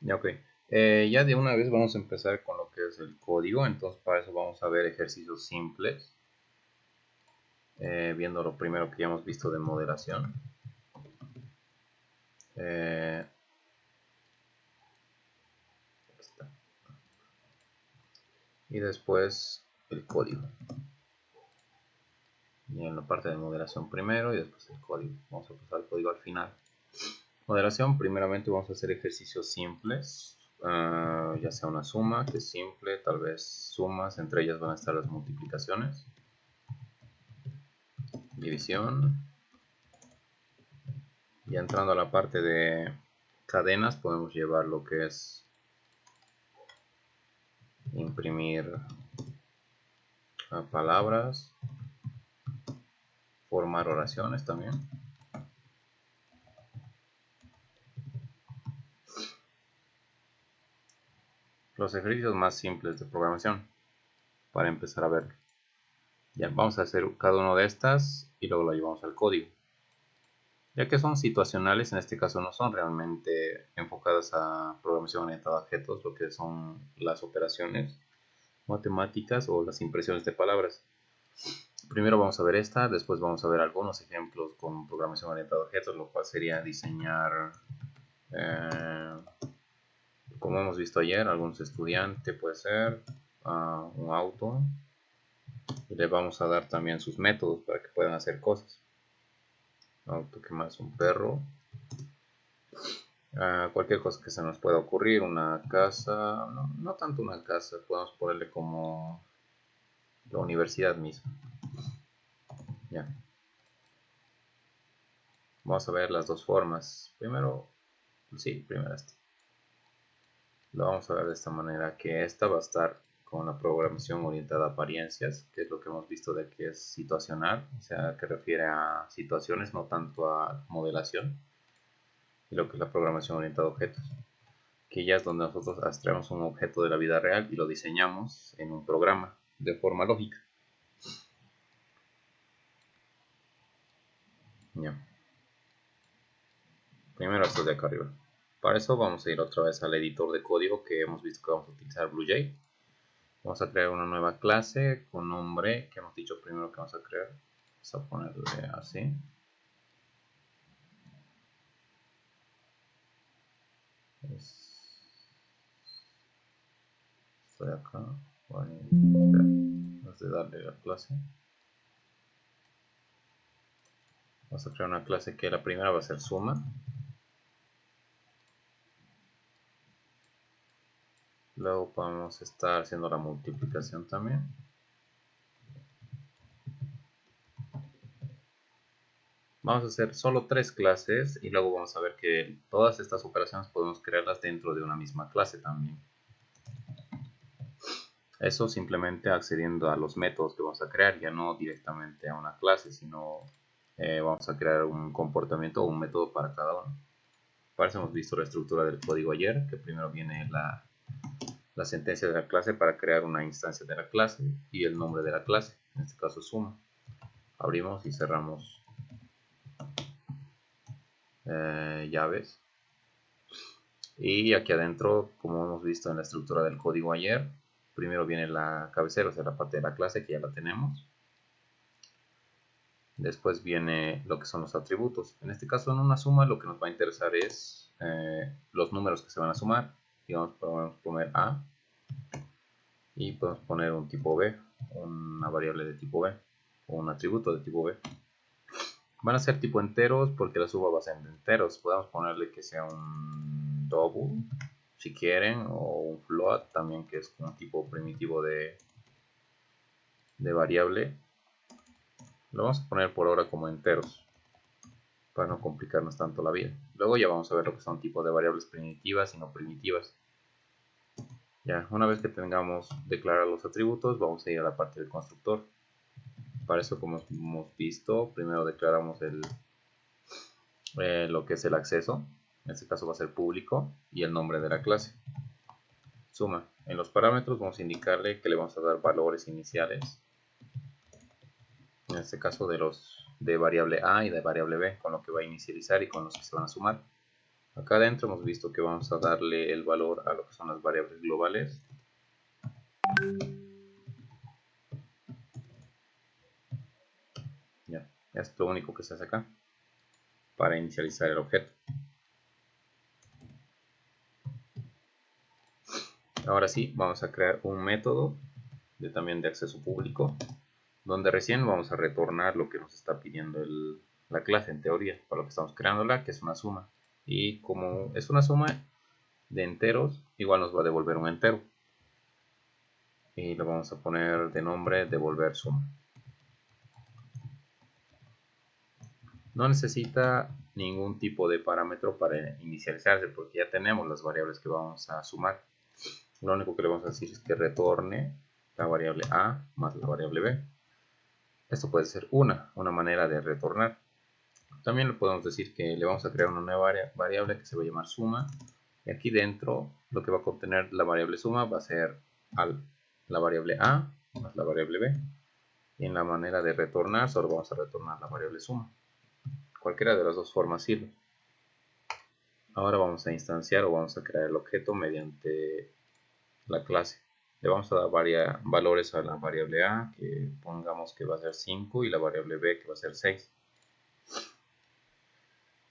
Ya, ok. Ya de una vez vamos a empezar con lo que es el código. Entonces para eso vamos a ver ejercicios simples. Viendo lo primero que ya hemos visto de moderación. Aquí está. Y después el código. Y en la parte de moderación primero y después el código. Vamos a pasar el código al final. Moderación, primeramente vamos a hacer ejercicios simples. Ya sea una suma, que es simple, tal vez sumas, entre ellas van a estar las multiplicaciones. División. Y entrando a la parte de cadenas podemos llevar lo que es imprimir palabras, formar oraciones también. Los ejercicios más simples de programación para empezar a verlo. Ya vamos a hacer cada uno de estas y luego lo llevamos al código. Ya que son situacionales, en este caso no son realmente enfocadas a programación orientada a objetos, lo que son las operaciones matemáticas o las impresiones de palabras. Primero vamos a ver esta, después vamos a ver algunos ejemplos con programación orientada a objetos, lo cual sería diseñar, como hemos visto ayer, algunos estudiantes puede ser, un auto, y le vamos a dar también sus métodos para que puedan hacer cosas. Auto, que más, un perro, cualquier cosa que se nos pueda ocurrir, una casa, no tanto una casa, podemos ponerle como la universidad misma. Ya. Vamos a ver las dos formas. Primero, sí, primero esta. Lo vamos a ver de esta manera, que esta va a estar con la programación orientada a apariencias, que es lo que hemos visto de que es situacional, o sea, que refiere a situaciones, no tanto a modelación, y lo que es la programación orientada a objetos, que ya es donde nosotros abstraemos un objeto de la vida real y lo diseñamos en un programa de forma lógica. Ya. Primero esto de acá arriba. Para eso vamos a ir otra vez al editor de código que hemos visto que vamos a utilizar BlueJ. Vamos a crear una nueva clase con nombre que hemos dicho primero que vamos a crear. Vamos a ponerle así. Estoy acá. Antes de darle la clase. Vamos a crear una clase que la primera va a ser suma. Luego podemos estar haciendo la multiplicación también. Vamos a hacer solo 3 clases y luego vamos a ver que todas estas operaciones podemos crearlas dentro de una misma clase también. Eso simplemente accediendo a los métodos que vamos a crear, ya no directamente a una clase, sino vamos a crear un comportamiento o un método para cada uno. Para eso hemos visto la estructura del código ayer, que primero viene la sentencia de la clase para crear una instancia de la clase y el nombre de la clase, en este caso suma. Abrimos y cerramos llaves. Y aquí adentro, como hemos visto en la estructura del código ayer, primero viene la cabecera, o sea, la parte de la clase que ya la tenemos. Después viene lo que son los atributos. En este caso, en una suma, lo que nos va a interesar es los números que se van a sumar. Digamos, podemos poner A y podemos poner un tipo B, una variable de tipo B, o un atributo de tipo B. Van a ser tipo enteros porque la suma va a ser en enteros. Podemos ponerle que sea un double, si quieren, o un float también, que es un tipo primitivo de variable. Lo vamos a poner por ahora como enteros, para no complicarnos tanto la vida. Luego ya vamos a ver lo que son tipos de variables primitivas y no primitivas. Ya, una vez que tengamos declarados los atributos, vamos a ir a la parte del constructor. Para eso, como hemos visto, primero declaramos lo que es el acceso. En este caso va a ser público y el nombre de la clase. Suma. En los parámetros vamos a indicarle que le vamos a dar valores iniciales. En este caso de variable A y de variable B, con lo que va a inicializar y con los que se van a sumar. Acá adentro hemos visto que vamos a darle el valor a lo que son las variables globales. Ya, es lo único que se hace acá para inicializar el objeto. Ahora sí, vamos a crear un método también de acceso público, donde recién vamos a retornar lo que nos está pidiendo la clase en teoría, para lo que estamos creándola, que es una suma. Y como es una suma de enteros, igual nos va a devolver un entero. Y le vamos a poner de nombre devolver suma. No necesita ningún tipo de parámetro para inicializarse, porque ya tenemos las variables que vamos a sumar. Lo único que le vamos a decir es que retorne la variable a más la variable b. Esto puede ser una manera de retornar. También le podemos decir que le vamos a crear una nueva variable que se va a llamar suma. Y aquí dentro lo que va a contener la variable suma va a ser la variable a más la variable b. Y en la manera de retornar solo vamos a retornar la variable suma. Cualquiera de las dos formas sirve. Ahora vamos a instanciar o vamos a crear el objeto mediante la clase. Le vamos a dar valores a la variable a, que pongamos que va a ser 5, y la variable b, que va a ser 6.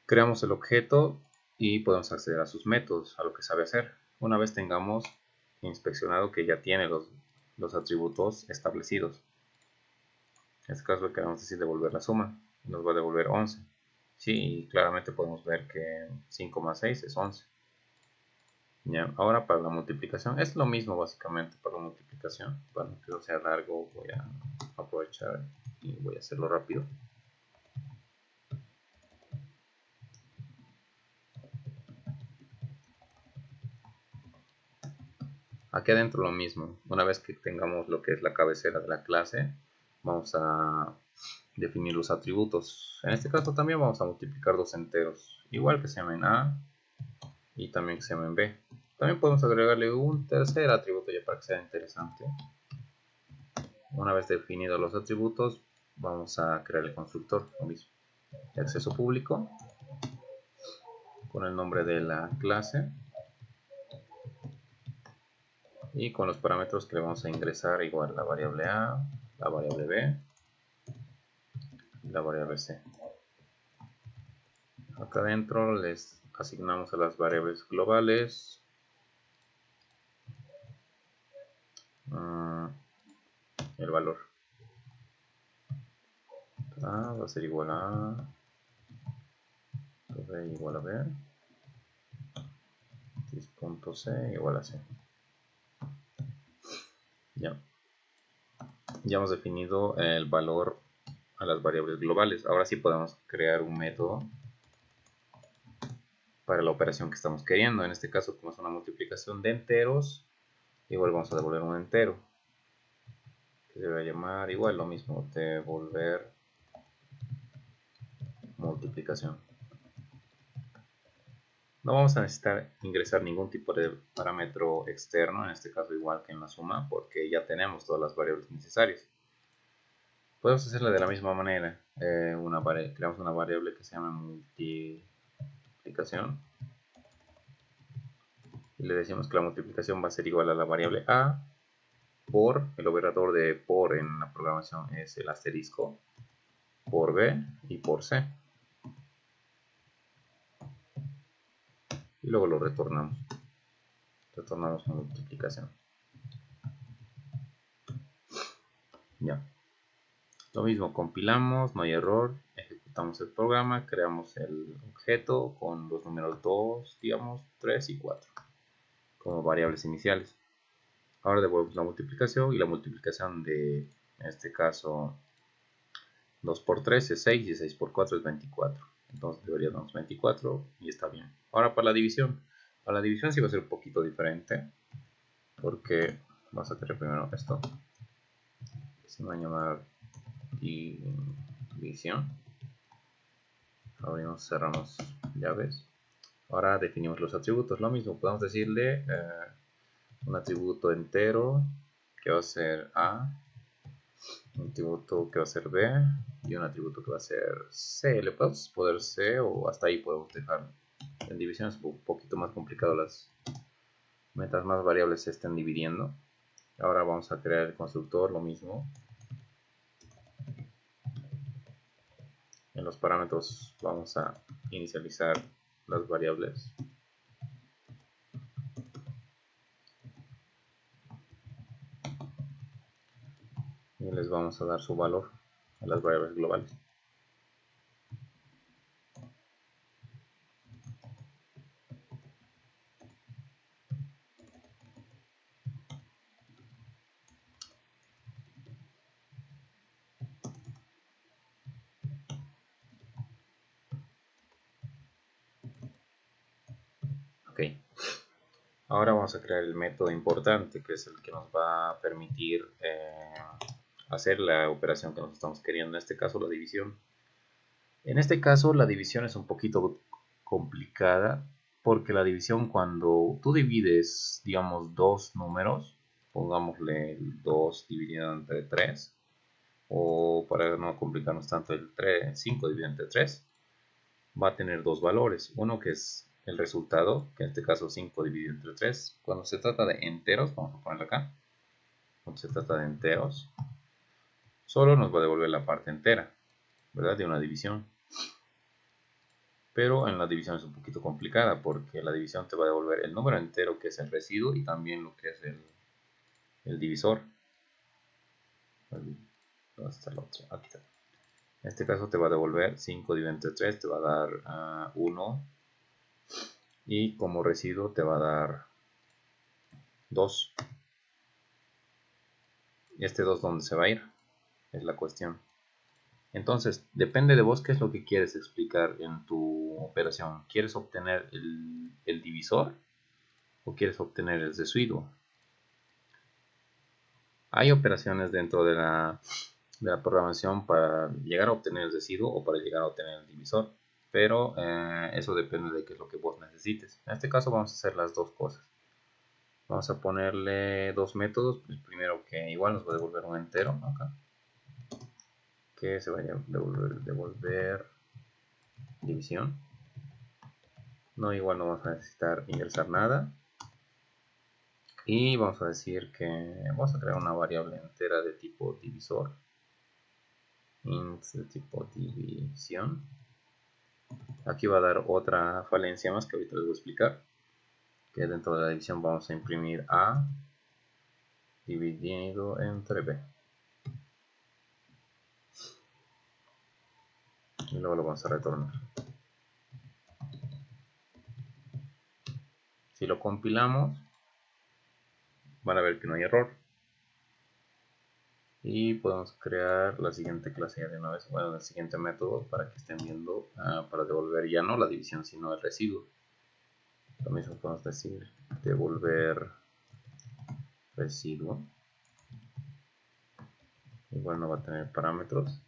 Creamos el objeto y podemos acceder a sus métodos, a lo que sabe hacer. Una vez tengamos inspeccionado que ya tiene los atributos establecidos. En este caso le queremos decir devolver la suma. Nos va a devolver 11. Sí, y claramente podemos ver que 5 más 6 es 11. Ya, ahora para la multiplicación es lo mismo básicamente para la multiplicación. Para que no sea largo voy a aprovechar y voy a hacerlo rápido. Aquí adentro lo mismo. Una vez que tengamos lo que es la cabecera de la clase, vamos a definir los atributos. En este caso también vamos a multiplicar dos enteros, igual que se llamen a y también que se llamen b. También podemos agregarle un tercer atributo ya para que sea interesante. Una vez definidos los atributos, vamos a crear el constructor, lo mismo, de acceso público, con el nombre de la clase y con los parámetros que le vamos a ingresar, igual la variable a, la variable b y la variable c. Acá adentro les asignamos a las variables globales el valor. A va a ser igual a b igual a b, .c igual a c. Ya hemos definido el valor a las variables globales. Ahora sí podemos crear un método para la operación que estamos queriendo. En este caso, como es una multiplicación de enteros, igual vamos a devolver un entero, que se va a llamar igual lo mismo, devolver multiplicación. No vamos a necesitar ingresar ningún tipo de parámetro externo, en este caso igual que en la suma, porque ya tenemos todas las variables necesarias. Podemos hacerla de la misma manera. Creamos una variable que se llama multiplicación. Y le decimos que la multiplicación va a ser igual a la variable a por, el operador de por en la programación es el asterisco, por b y por c. Y luego lo retornamos. Retornamos multiplicación. Ya. Lo mismo, compilamos, no hay error, ejecutamos el programa, creamos el objeto con los números 2, digamos, 3 y 4 como variables iniciales. Ahora devolvemos la multiplicación, y la multiplicación de, en este caso, 2 por 3 es 6 y 6 por 4 es 24. Entonces debería darnos 24 y está bien. Ahora para la división. Para la división sí va a ser un poquito diferente, porque vamos a tener primero esto, que se va a llamar división. Abrimos, cerramos llaves. Ahora definimos los atributos. Lo mismo, podemos decirle un atributo entero que va a ser a, un atributo que va a ser b y un atributo que va a ser c. Le podemos poner c o hasta ahí podemos dejarlo. En división es un poquito más complicado, las mientras más variables se estén dividiendo. Ahora vamos a crear el constructor, lo mismo. En los parámetros vamos a inicializar las variables. Y les vamos a dar su valor a las variables globales. Ok. Ahora vamos a crear el método importante, que es el que nos va a permitir hacer la operación que nos estamos queriendo, en este caso la división. En este caso la división es un poquito complicada, porque la división, cuando tú divides, digamos, dos números, pongámosle el 2 dividido entre 3, o para no complicarnos tanto, el 5 dividido entre 3, va a tener dos valores. Uno que es el resultado, que en este caso 5 dividido entre 3. Cuando se trata de enteros, vamos a ponerlo acá. Cuando se trata de enteros, solo nos va a devolver la parte entera, ¿verdad? De una división. Pero en la división es un poquito complicada, porque la división te va a devolver el número entero, que es el residuo, y también lo que es el divisor. ¿Dónde está el otro? Aquí está. En este caso te va a devolver 5 dividido entre 3, te va a dar 1, y como residuo te va a dar 2. ¿Este 2 dónde se va a ir? Es la cuestión. Entonces, depende de vos qué es lo que quieres explicar en tu operación. ¿Quieres obtener el divisor o quieres obtener el residuo? Hay operaciones dentro de la programación para llegar a obtener el residuo o para llegar a obtener el divisor, pero eso depende de qué es lo que vos necesites. En este caso vamos a hacer las dos cosas. Vamos a ponerle dos métodos. El primero, que igual nos va a devolver un entero acá, que se vaya a devolver división. No, igual no vamos a necesitar ingresar nada. Y vamos a decir que vamos a crear una variable entera de tipo divisor. Int de tipo división. Aquí va a dar otra falencia más que ahorita les voy a explicar. Que dentro de la división vamos a imprimir A dividido entre B. Y luego lo vamos a retornar. Si lo compilamos, van a ver que no hay error. Y podemos crear la siguiente clase ya de una vez, bueno, el siguiente método, para que estén viendo, para devolver ya no la división sino el residuo. Lo mismo podemos decir devolver residuo. Igual no va a tener parámetros.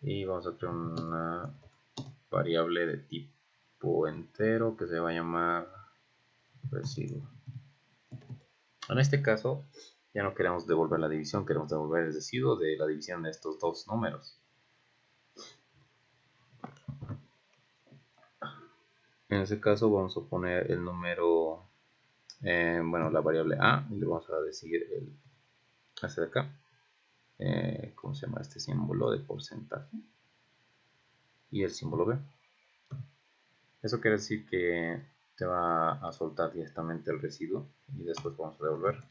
Y vamos a crear una variable de tipo entero que se va a llamar residuo. En este caso ya no queremos devolver la división, queremos devolver el residuo de la división de estos dos números. En este caso vamos a poner el número, bueno, la variable A, y le vamos a decir este de acá, ¿cómo se llama este símbolo de porcentaje? Y el símbolo B. Eso quiere decir que te va a soltar directamente el residuo y después vamos a devolver.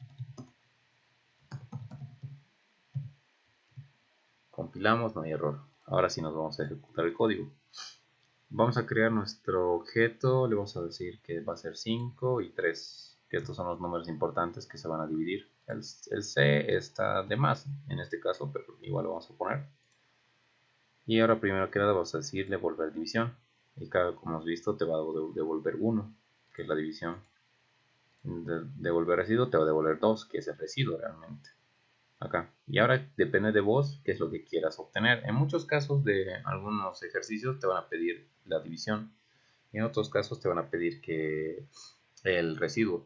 Compilamos, no hay error. Ahora sí nos vamos a ejecutar el código. Vamos a crear nuestro objeto, le vamos a decir que va a ser 5 y 3, que estos son los números importantes que se van a dividir. El C está de más en este caso, pero igual lo vamos a poner. Y ahora primero que nada vamos a decir devolver división. Y cada, como hemos visto, te va a devolver 1, que es la división. Devolver residuo te va a devolver 2, que es el residuo realmente. Acá. Y ahora depende de vos qué es lo que quieras obtener. En muchos casos de algunos ejercicios te van a pedir la división. Y en otros casos te van a pedir que el residuo.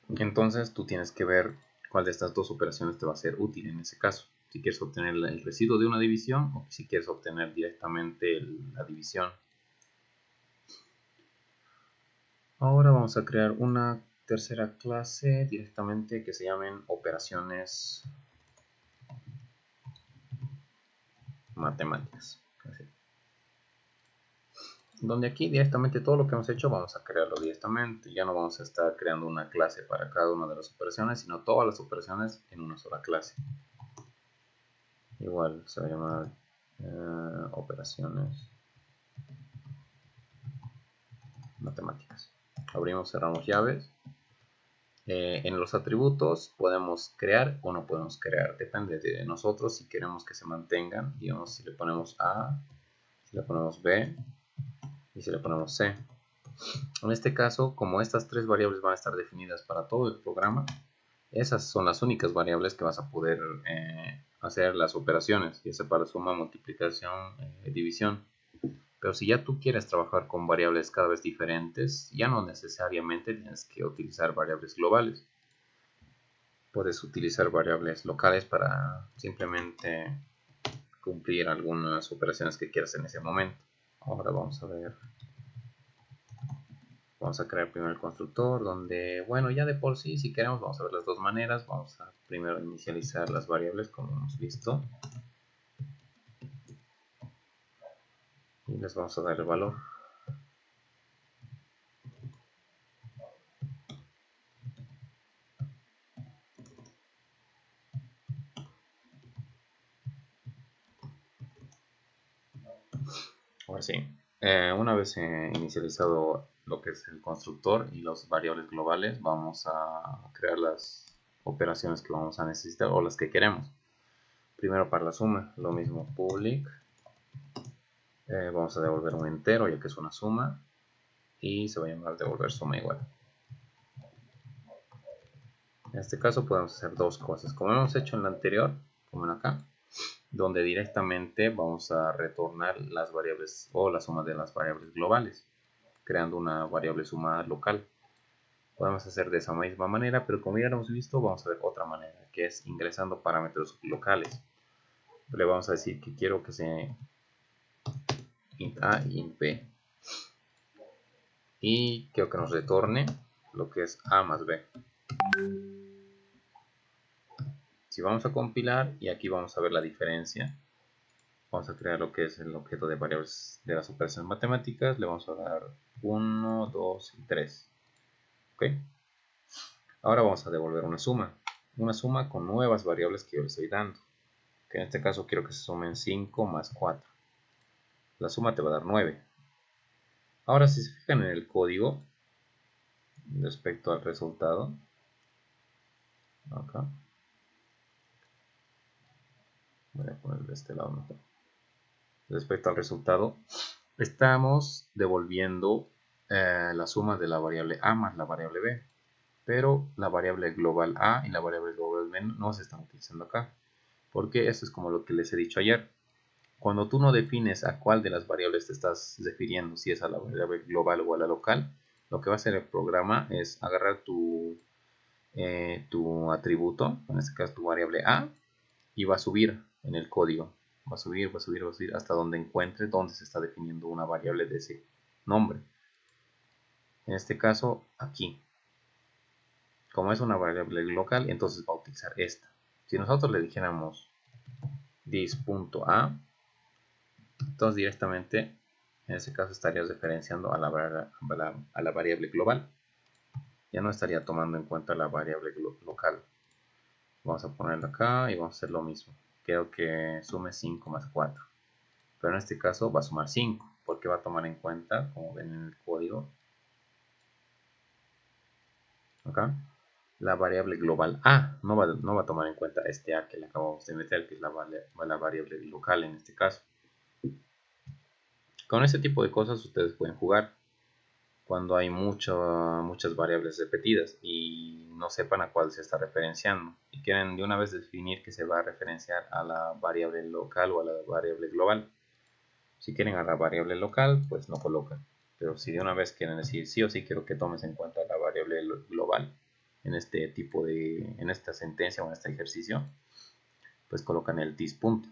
Entonces tú tienes que ver cuál de estas dos operaciones te va a ser útil en ese caso. si quieres obtener el residuo de una división o si quieres obtener directamente la división. Ahora vamos a crear una tercera clase directamente que se llamen operaciones matemáticas, donde aquí directamente todo lo que hemos hecho vamos a crearlo directamente. Ya no vamos a estar creando una clase para cada una de las operaciones, sino todas las operaciones en una sola clase. Igual se va a llamar operaciones matemáticas. Abrimos, cerramos llaves. En los atributos podemos crear o no podemos crear, depende de nosotros si queremos que se mantengan. Digamos, si le ponemos A, si le ponemos B y si le ponemos C. En este caso, como estas tres variables van a estar definidas para todo el programa, esas son las únicas variables que vas a poder hacer las operaciones, ya sea para suma, multiplicación, división. Pero si ya tú quieres trabajar con variables cada vez diferentes, ya no necesariamente tienes que utilizar variables globales. Puedes utilizar variables locales para simplemente cumplir algunas operaciones que quieras en ese momento. Ahora vamos a ver. Vamos a crear primero el constructor, donde, bueno, ya de por sí, si queremos, vamos a ver las dos maneras. Vamos a primero inicializar las variables, como hemos visto. Y les vamos a dar el valor. Ahora sí, una vez inicializado lo que es el constructor y las variables globales, vamos a crear las operaciones que vamos a necesitar o las que queremos. Primero para la suma, lo mismo, public. Vamos a devolver un entero ya que es una suma y se va a llamar devolver suma igual. En este caso podemos hacer dos cosas, como hemos hecho en la anterior, como en acá, donde directamente vamos a retornar las variables o la suma de las variables globales, creando una variable suma local. Podemos hacer de esa misma manera, pero como ya lo hemos visto, vamos a ver otra manera, que es ingresando parámetros locales. Le vamos a decir que quiero que sea int a y int b. Y quiero que nos retorne lo que es a más b. Si vamos a compilar, y aquí vamos a ver la diferencia, vamos a crear lo que es el objeto de variables de las operaciones matemáticas. Le vamos a dar 1, 2 y 3. ¿Ok? Ahora vamos a devolver una suma con nuevas variables que yo le estoy dando, que en este caso quiero que se sumen 5 más 4. La suma te va a dar 9. Ahora si se fijan en el código respecto al resultado, acá voy a poner de este lado mejor. Respecto al resultado, estamos devolviendo la suma de la variable a más la variable b, pero la variable global a y la variable global b no se están utilizando acá, porque eso es como lo que les he dicho ayer. Cuando tú no defines a cuál de las variables te estás refiriendo, si es a la variable global o a la local, lo que va a hacer el programa es agarrar tu atributo, en este caso tu variable a, y va a subir en el código. Va a subir, va a subir, va a subir hasta donde encuentre donde se está definiendo una variable de ese nombre. En este caso, aquí. Como es una variable local, entonces va a utilizar esta. Si nosotros le dijéramos this.a, entonces directamente en ese caso estarías referenciando a la variable global. Ya no estaría tomando en cuenta la variable local. Vamos a ponerlo acá y vamos a hacer lo mismo. Quiero que sume 5 más 4. Pero en este caso va a sumar 5, porque va a tomar en cuenta, como ven en el código, acá, la variable global a. No va a tomar en cuenta este a que le acabamos de meter, que es la variable local en este caso. Con este tipo de cosas ustedes pueden jugar cuando hay muchas variables repetidas y no sepan a cuál se está referenciando y quieren de una vez definir que se va a referenciar a la variable local o a la variable global. Si quieren a la variable local, pues no colocan, pero si de una vez quieren decir sí o sí quiero que tomes en cuenta la variable global en este tipo en esta sentencia o en este ejercicio, pues colocan el dispunto.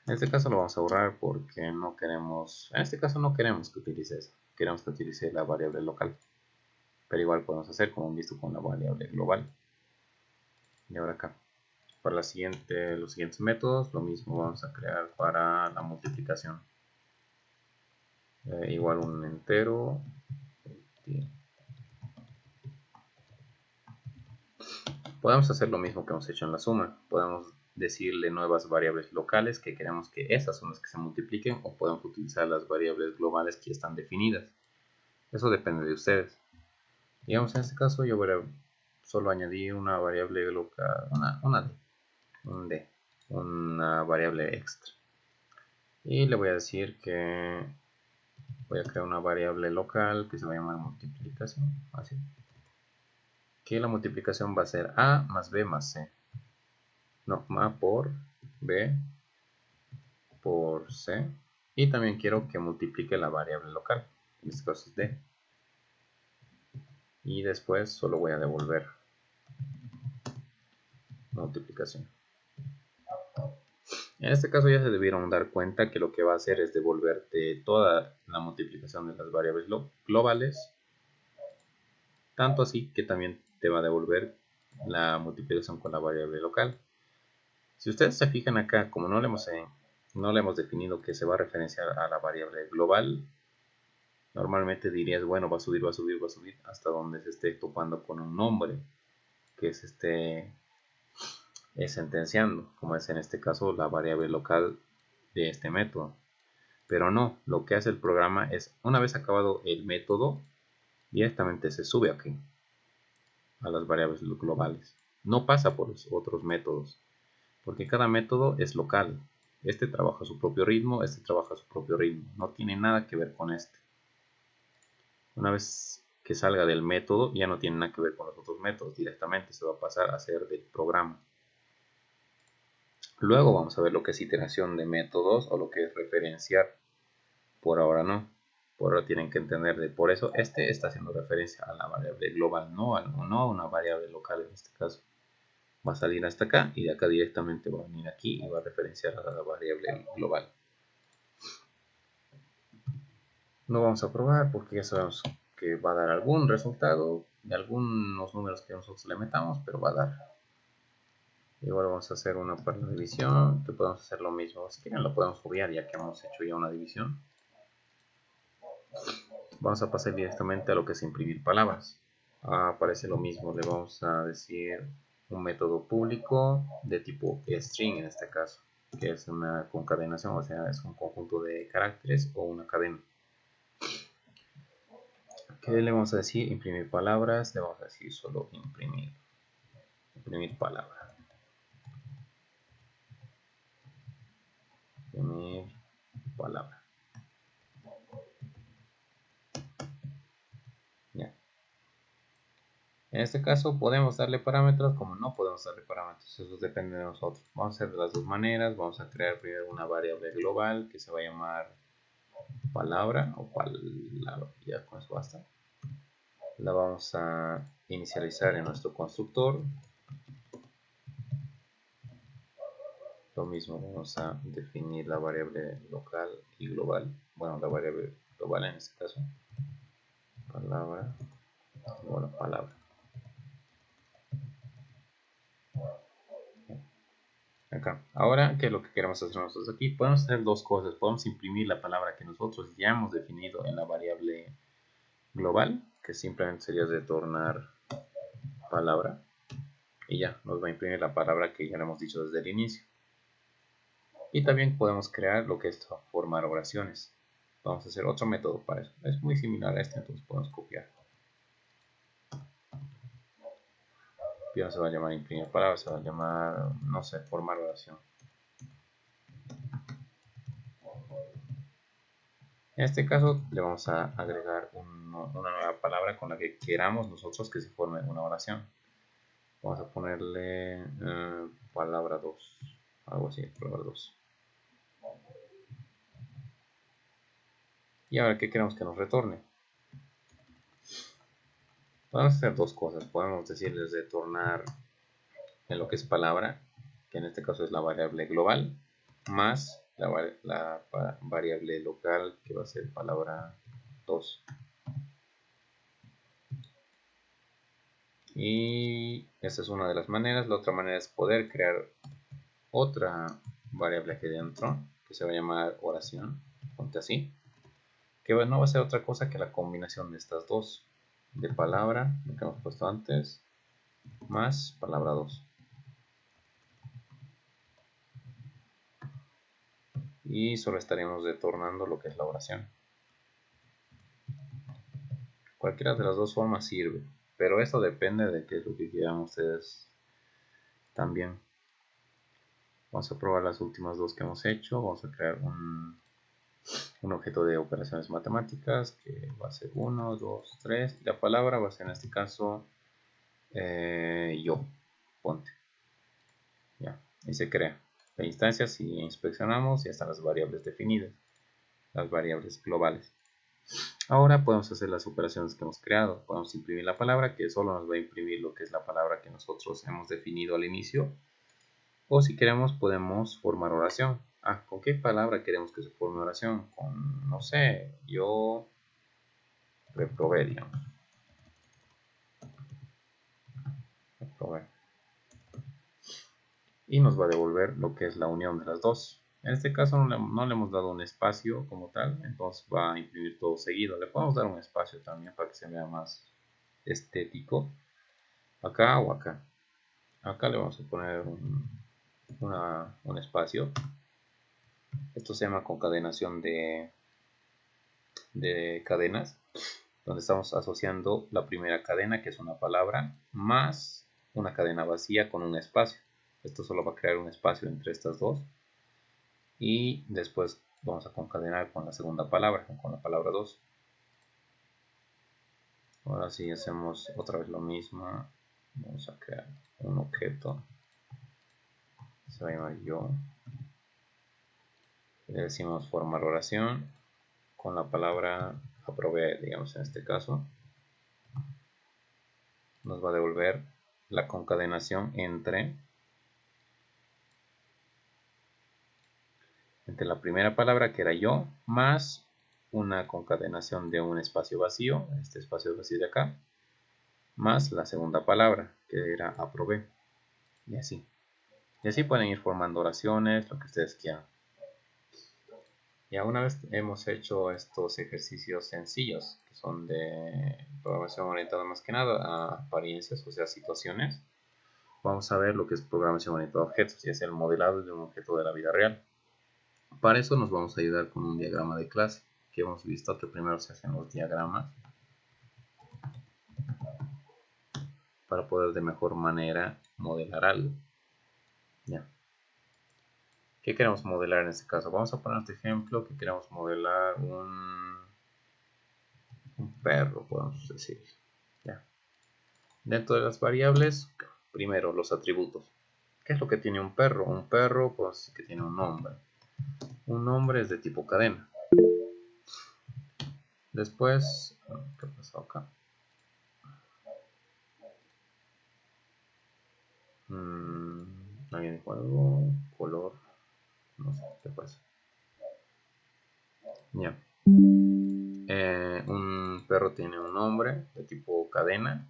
En este caso lo vamos a borrar porque no queremos, en este caso no queremos que utilice eso, queremos que utilice la variable local, pero igual podemos hacer como han visto con la variable global. Y ahora acá, para los siguientes métodos, lo mismo vamos a crear para la multiplicación. Igual un entero. Podemos hacer lo mismo que hemos hecho en la suma. Podemos decirle nuevas variables locales que queremos que esas son las que se multipliquen, o podemos utilizar las variables globales que están definidas. Eso depende de ustedes. Digamos, en este caso yo voy a solo añadir una variable local, una variable extra. Y le voy a decir que voy a crear una variable local que se va a llamar multiplicación. Así. Que la multiplicación va a ser A más B más C. No, A por B por C. Y también quiero que multiplique la variable local. En este caso es D. Y después solo voy a devolver multiplicación. En este caso ya se debieron dar cuenta que lo que va a hacer es devolverte toda la multiplicación de las variables globales. Tanto así que también te va a devolver la multiplicación con la variable local. Si ustedes se fijan acá, como no le hemos definido que se va a referenciar a la variable global, normalmente dirías, bueno, va a subir hasta donde se esté topando con un nombre que se esté sentenciando, como es en este caso la variable local de este método. Pero no, lo que hace el programa es, una vez acabado el método, directamente se sube aquí a las variables globales. No pasa por los otros métodos, porque cada método es local. Este trabaja a su propio ritmo, este trabaja a su propio ritmo. No tiene nada que ver con este. Una vez que salga del método, ya no tiene nada que ver con los otros métodos. Directamente se va a pasar a ser del programa. Luego vamos a ver lo que es iteración de métodos o lo que es referenciar. Por ahora no. Por ahora tienen que entender de por eso este está haciendo referencia a la variable global, no a una variable local en este caso. Va a salir hasta acá y de acá directamente va a venir aquí y va a referenciar a la variable global. No vamos a probar porque ya sabemos que va a dar algún resultado de algunos números que nosotros le metamos, pero va a dar. Igual vamos a hacer una para la división, que podemos hacer lo mismo. Si quieren lo podemos obviar ya que hemos hecho ya una división. Vamos a pasar directamente a lo que es imprimir palabras. Aparece lo mismo, le vamos a decir un método público de tipo string en este caso, que es una concatenación, o sea, es un conjunto de caracteres o una cadena. ¿Qué le vamos a decir? Imprimir palabras, le vamos a decir solo imprimir palabra. Imprimir palabra. Ya. En este caso podemos darle parámetros como no podemos darle parámetros, eso depende de nosotros. Vamos a hacer de las dos maneras, vamos a crear primero una variable global que se va a llamar palabra o palabra, ya con eso basta. La vamos a inicializar en nuestro constructor. Lo mismo vamos a definir la variable local y global, bueno, la variable global en este caso, palabra, bueno, palabra. Acá. Ahora, ¿qué es lo que queremos hacer nosotros aquí? Podemos hacer dos cosas. Podemos imprimir la palabra que nosotros ya hemos definido en la variable global, que simplemente sería retornar palabra. Y ya, nos va a imprimir la palabra que ya le hemos dicho desde el inicio. Y también podemos crear lo que es formar oraciones. Vamos a hacer otro método para eso. Es muy similar a este, entonces podemos copiar. Ya no se va a llamar imprimir palabras, se va a llamar, no sé, formar oración. En este caso le vamos a agregar una nueva palabra con la que queramos nosotros que se forme una oración. Vamos a ponerle palabra 2, algo así, palabra 2. Y ahora, ¿qué queremos que nos retorne? Podemos hacer dos cosas. Podemos decirles retornar en lo que es palabra, que en este caso es la variable global, más la variable local, que va a ser palabra 2. Y esa es una de las maneras. La otra manera es poder crear otra variable aquí dentro, que se va a llamar oración, ponte así, que no va a ser otra cosa que la combinación de estas dos, de palabra, lo que hemos puesto antes, más palabra 2. Y solo estaremos retornando lo que es la oración. Cualquiera de las dos formas sirve, pero eso depende de qué es lo que quieran ustedes también. Vamos a probar las últimas dos que hemos hecho. Vamos a crear un objeto de operaciones matemáticas que va a ser 1, 2, 3. Y la palabra va a ser en este caso yo. Ponte. Ya, y se crea la instancia. Si inspeccionamos, ya están las variables definidas, las variables globales. Ahora podemos hacer las operaciones que hemos creado. Podemos imprimir la palabra, que solo nos va a imprimir lo que es la palabra que nosotros hemos definido al inicio. O si queremos, podemos formar oración. ¿Con qué palabra queremos que se forme oración? Con, no sé, yo reprobé, digamos. Reprobé. Y nos va a devolver lo que es la unión de las dos. En este caso no le hemos dado un espacio como tal, entonces va a imprimir todo seguido. Le podemos dar un espacio también para que se vea más estético. Acá o acá. Acá le vamos a poner un espacio. Esto se llama concadenación de cadenas, donde estamos asociando la primera cadena, que es una palabra, más una cadena vacía con un espacio. Esto solo va a crear un espacio entre estas dos. Y después vamos a concadenar con la segunda palabra, con la palabra 2. Ahora sí hacemos otra vez lo mismo. Vamos a crear un objeto. Se va a llamar yo. Le decimos formar oración con la palabra aprobé, digamos en este caso. Nos va a devolver la concadenación entre la primera palabra, que era yo, más una concadenación de un espacio vacío, este espacio vacío de acá, más la segunda palabra, que era aprobé, y así. Y así pueden ir formando oraciones, lo que ustedes quieran. Ya una vez hemos hecho estos ejercicios sencillos, que son de programación orientada más que nada a apariencias, o sea, situaciones, vamos a ver lo que es programación orientada a objetos, y es el modelado de un objeto de la vida real. Para eso nos vamos a ayudar con un diagrama de clase, que hemos visto que primero se hacen los diagramas para poder de mejor manera modelar algo. Ya. ¿Qué queremos modelar en este caso? Vamos a poner este ejemplo que queremos modelar un perro, podemos decir. Ya. Dentro de las variables, primero los atributos. ¿Qué es lo que tiene un perro? Un perro, pues que tiene un nombre. Un nombre es de tipo cadena. Después, ¿qué pasó acá? Alguien dijo algo, color, no sé qué pasa. Ya. Un perro tiene un nombre de tipo cadena.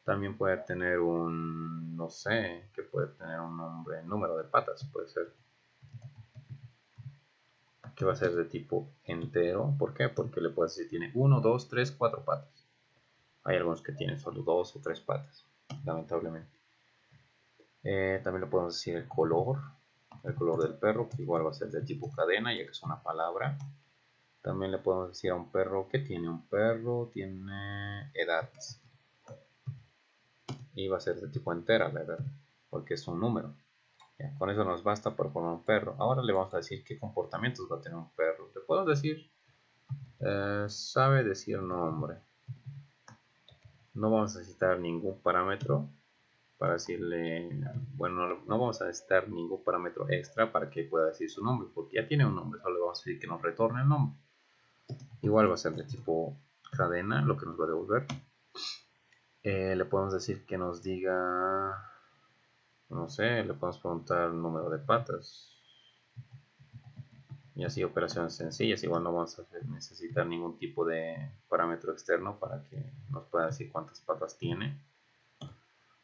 También puede tener un, no sé, que puede tener un nombre, número de patas, puede ser. Que va a ser de tipo entero. ¿Por qué? Porque le puedes decir tiene 1, 2, 3, 4 patas. Hay algunos que tienen solo 2 o 3 patas, lamentablemente. También le podemos decir el color del perro, que igual va a ser de tipo cadena, ya que es una palabra. También le podemos decir a un perro que tiene un perro, tiene edad. Y va a ser de tipo entera la edad, porque es un número. Ya, con eso nos basta para formar un perro. Ahora le vamos a decir qué comportamientos va a tener un perro. Le podemos decir, sabe decir nombre. No vamos a necesitar ningún parámetro para decirle, bueno, no vamos a necesitar ningún parámetro extra para que pueda decir su nombre, porque ya tiene un nombre. Solo le vamos a decir que nos retorne el nombre. Igual va a ser de tipo cadena lo que nos va a devolver. Le podemos decir que nos diga No sé, le podemos preguntar el número de patas. Y así operaciones sencillas. Igual no vamos a necesitar ningún tipo de parámetro externo para que nos pueda decir cuántas patas tiene.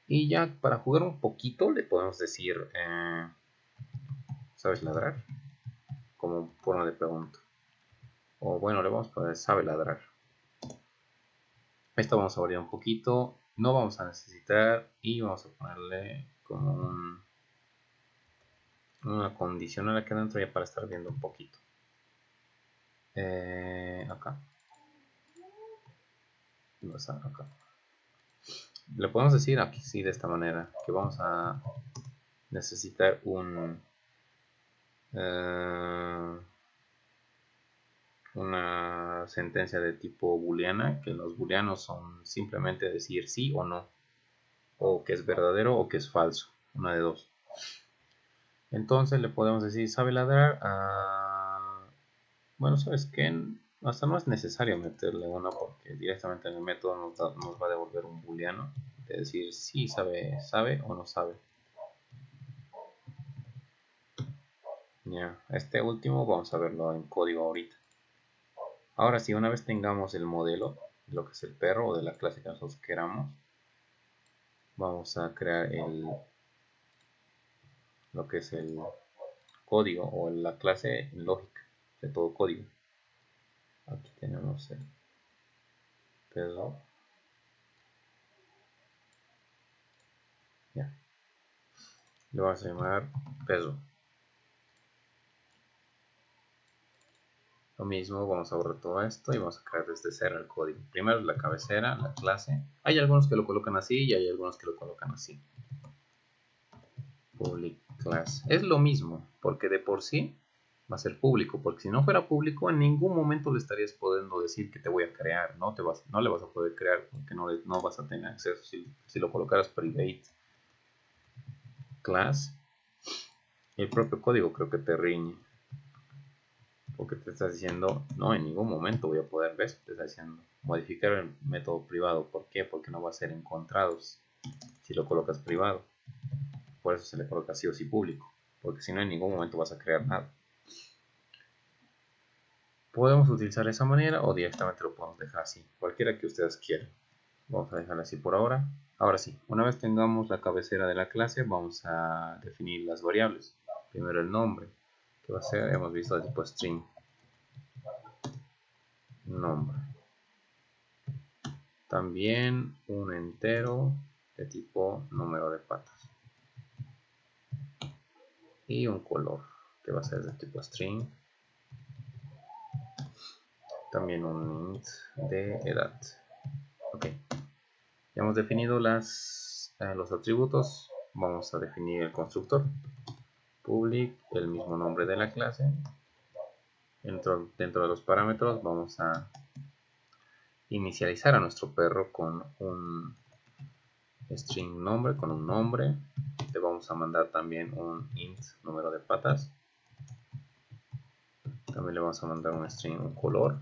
Y ya para jugar un poquito le podemos decir, ¿sabes ladrar? Como forma de pregunta. O bueno, le vamos a poner, ¿sabe ladrar? Esto vamos a variar un poquito. No vamos a necesitar y vamos a ponerle como una condicional aquí adentro ya para estar viendo un poquito. Acá. Acá. Le podemos decir aquí sí de esta manera que vamos a necesitar una sentencia de tipo booleana, que los booleanos son simplemente decir sí o no, o que es verdadero o que es falso, una de dos. Entonces le podemos decir sabe ladrar. Bueno, sabes que hasta no es necesario meterle una porque directamente en el método nos va a devolver un booleano de decir si sabe o no sabe. Ya, este último vamos a verlo en código ahorita. Ahora sí, una vez tengamos el modelo de lo que es el perro o de la clase que nosotros queramos, vamos a crear lo que es el código o la clase lógica de todo código. Aquí tenemos el peso. Ya. Le vamos a llamar peso. Lo mismo, vamos a borrar todo esto y vamos a crear desde cero el código. Primero la cabecera, la clase. Hay algunos que lo colocan así y hay algunos que lo colocan así. Public class. Es lo mismo, porque de por sí va a ser público, porque si no fuera público en ningún momento le estarías pudiendo decir que te voy a crear, no le vas a poder crear porque no vas a tener acceso si lo colocaras private class. El propio código creo que te riñe, porque te está diciendo no, en ningún momento voy a poder ver, te está diciendo modificar el método privado. ¿Por qué? Porque no va a ser encontrado si lo colocas privado. Por eso se le coloca sí o sí público, porque si no en ningún momento vas a crear nada. Podemos utilizar esa manera o directamente lo podemos dejar así, cualquiera que ustedes quieran. Vamos a dejarlo así por ahora. Ahora sí, una vez tengamos la cabecera de la clase, vamos a definir las variables. Primero el nombre, que va a ser, hemos visto de tipo string. Nombre. También un entero de tipo número de patas. Y un color, que va a ser de tipo string. También un int de edad. Ok. Ya hemos definido los atributos. Vamos a definir el constructor. Public, el mismo nombre de la clase. Dentro de los parámetros vamos a inicializar a nuestro perro con un string nombre, con un nombre. Le vamos a mandar también un int número de patas. También le vamos a mandar un string, un color.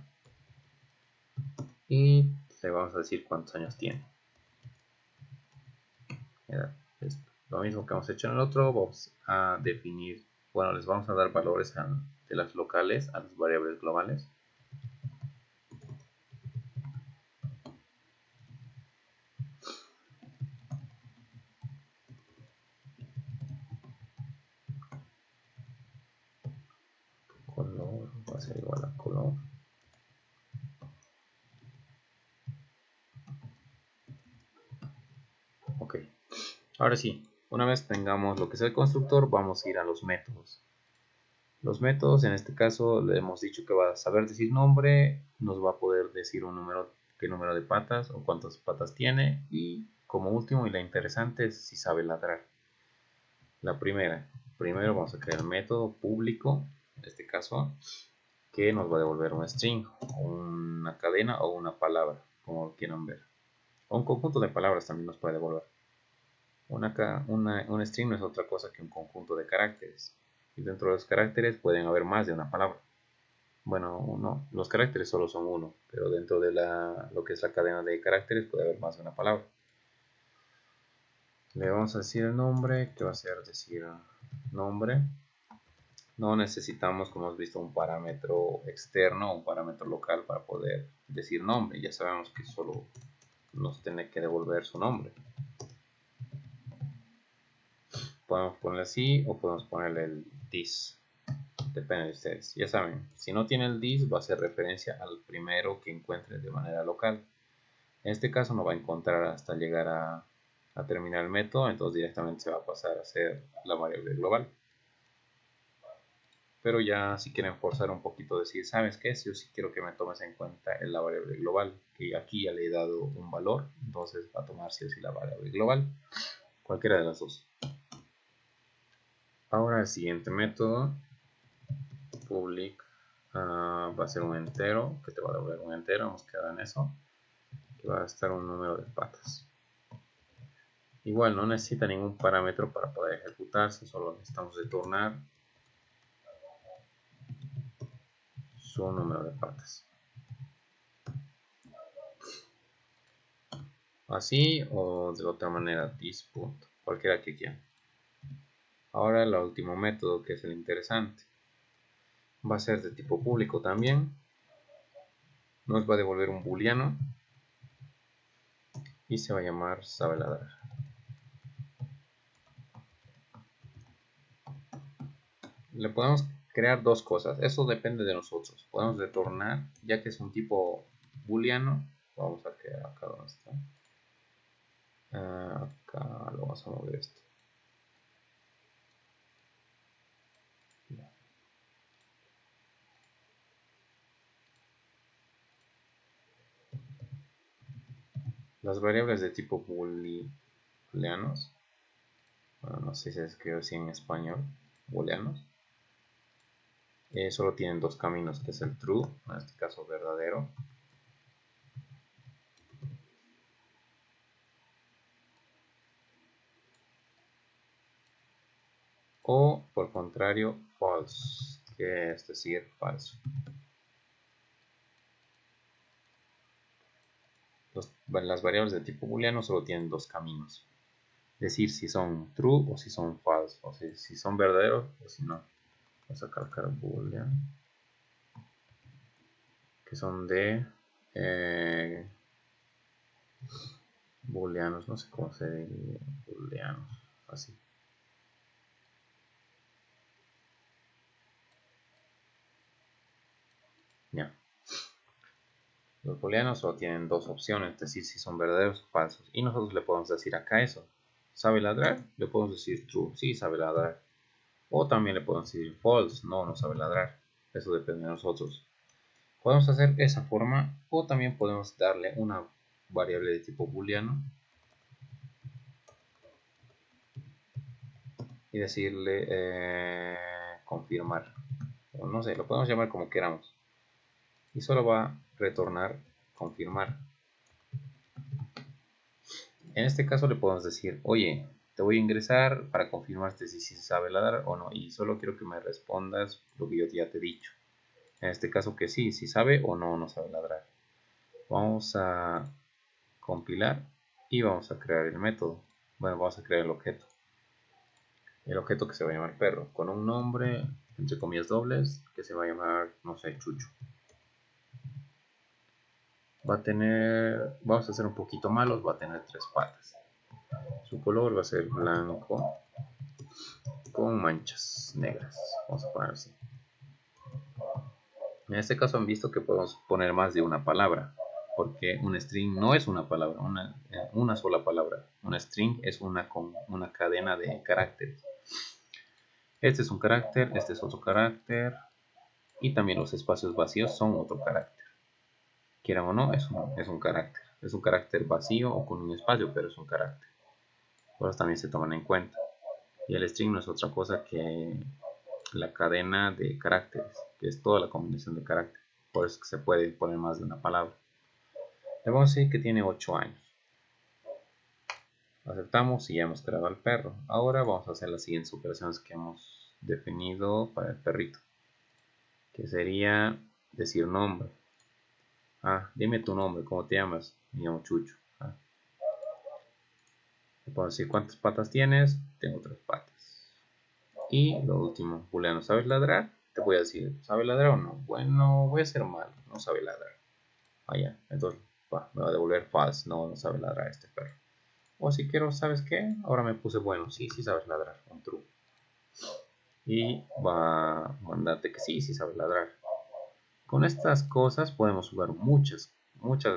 Y le vamos a decir cuántos años tiene. Lo mismo que hemos hecho en el otro, vamos a definir, bueno, les vamos a dar valores de las locales a las variables globales. Color va a ser igual a color. Ok, ahora sí, una vez tengamos lo que es el constructor, vamos a ir a los métodos. Los métodos, en este caso, le hemos dicho que va a saber decir nombre, nos va a poder decir un número, qué número de patas o cuántas patas tiene, y como último y la interesante es si sabe ladrar. La primero vamos a crear el método público, en este caso, que nos va a devolver un string, una cadena o una palabra, como quieran ver. O un conjunto de palabras también nos puede devolver. Un string no es otra cosa que un conjunto de caracteres. Y dentro de los caracteres pueden haber más de una palabra. Bueno, no, los caracteres solo son uno, pero dentro de lo que es la cadena de caracteres puede haber más de una palabra. Le vamos a decir el nombre, que va a ser decir nombre. No necesitamos, como hemos visto, un parámetro externo o un parámetro local para poder decir nombre. Ya sabemos que solo nos tiene que devolver su nombre. Podemos ponerle así o podemos ponerle el this. Depende de ustedes. Ya saben, si no tiene el this, va a hacer referencia al primero que encuentre de manera local. En este caso no va a encontrar hasta llegar a terminar el método, entonces directamente se va a pasar a ser la variable global. Pero ya si quieren forzar un poquito, decir, ¿sabes qué? Yo sí quiero que me tomes en cuenta en la variable global, que aquí ya le he dado un valor, entonces va a tomar sí o sí la variable global, cualquiera de las dos. Ahora el siguiente método, public, va a ser un entero, que te va a devolver un entero, vamos a quedar en eso, que va a estar un número de patas. Igual no necesita ningún parámetro para poder ejecutarse, solo necesitamos retornar su número de patas. Así o de otra manera, this., cualquiera que quieran. Ahora el último método, que es el interesante, va a ser de tipo público también. Nos va a devolver un booleano y se va a llamar sabe ladrar. Le podemos crear dos cosas, eso depende de nosotros. Podemos retornar, ya que es un tipo booleano, vamos a crear acá donde está. Acá lo vamos a mover esto. Las variables de tipo booleanos, bueno, no sé si se escribe así en español, booleanos, solo tienen dos caminos, que es el true, en este caso verdadero, o por contrario false, que es decir falso. Las variables de tipo booleano solo tienen dos caminos, decir si son true o si son false, o sea, si son verdaderos o si no. Vamos a calcar boolean, que son de booleanos, no sé cómo se dice, booleanos, así. Ya. Los booleanos solo tienen dos opciones, es decir, si son verdaderos o falsos. Y nosotros le podemos decir acá eso. ¿Sabe ladrar? Le podemos decir true, sí sabe ladrar. O también le podemos decir false, no, no sabe ladrar. Eso depende de nosotros. Podemos hacer esa forma o también podemos darle una variable de tipo booleano y decirle confirmar. O no sé, lo podemos llamar como queramos. Y solo va a retornar confirmar. En este caso le podemos decir, oye, te voy a ingresar para confirmarte si sabe ladrar o no. Y solo quiero que me respondas lo que yo ya te he dicho. En este caso que sí, si sabe o no, no sabe ladrar. Vamos a compilar y vamos a crear el método. Bueno, vamos a crear el objeto. El objeto que se va a llamar perro, con un nombre, entre comillas dobles, que se va a llamar, no sé, Chucho. Va a tener, vamos a hacer un poquito malos, va a tener tres patas. Su color va a ser blanco con manchas negras. Vamos a poner así. En este caso han visto que podemos poner más de una palabra, porque un string no es una palabra, una sola palabra. Un string es una cadena de caracteres. Este es un carácter, este es otro carácter, y también los espacios vacíos son otro carácter. Quieran o no, es un carácter. Es un carácter vacío o con un espacio, pero es un carácter. Por eso también se toman en cuenta. Y el string no es otra cosa que la cadena de caracteres, que es toda la combinación de caracteres. Por eso es que se puede poner más de una palabra. Le vamos a decir que tiene 8 años. Aceptamos y ya hemos creado al perro. Ahora vamos a hacer las siguientes operaciones que hemos definido para el perrito, que sería decir nombre. Dime tu nombre, ¿cómo te llamas? Me llamo Chucho. Le puedo decir cuántas patas tienes. Tengo 3 patas. Y lo último, booleano, ¿sabes ladrar? Te voy a decir, ¿sabe ladrar o no? Bueno, voy a ser malo, no sabe ladrar. Ya, entonces me va a devolver false, no sabe ladrar este perro. O si quiero, ¿sabes qué? Ahora me puse bueno, sí sabes ladrar, un true. Y va a mandarte que sí sabes ladrar. Con estas cosas podemos jugar muchas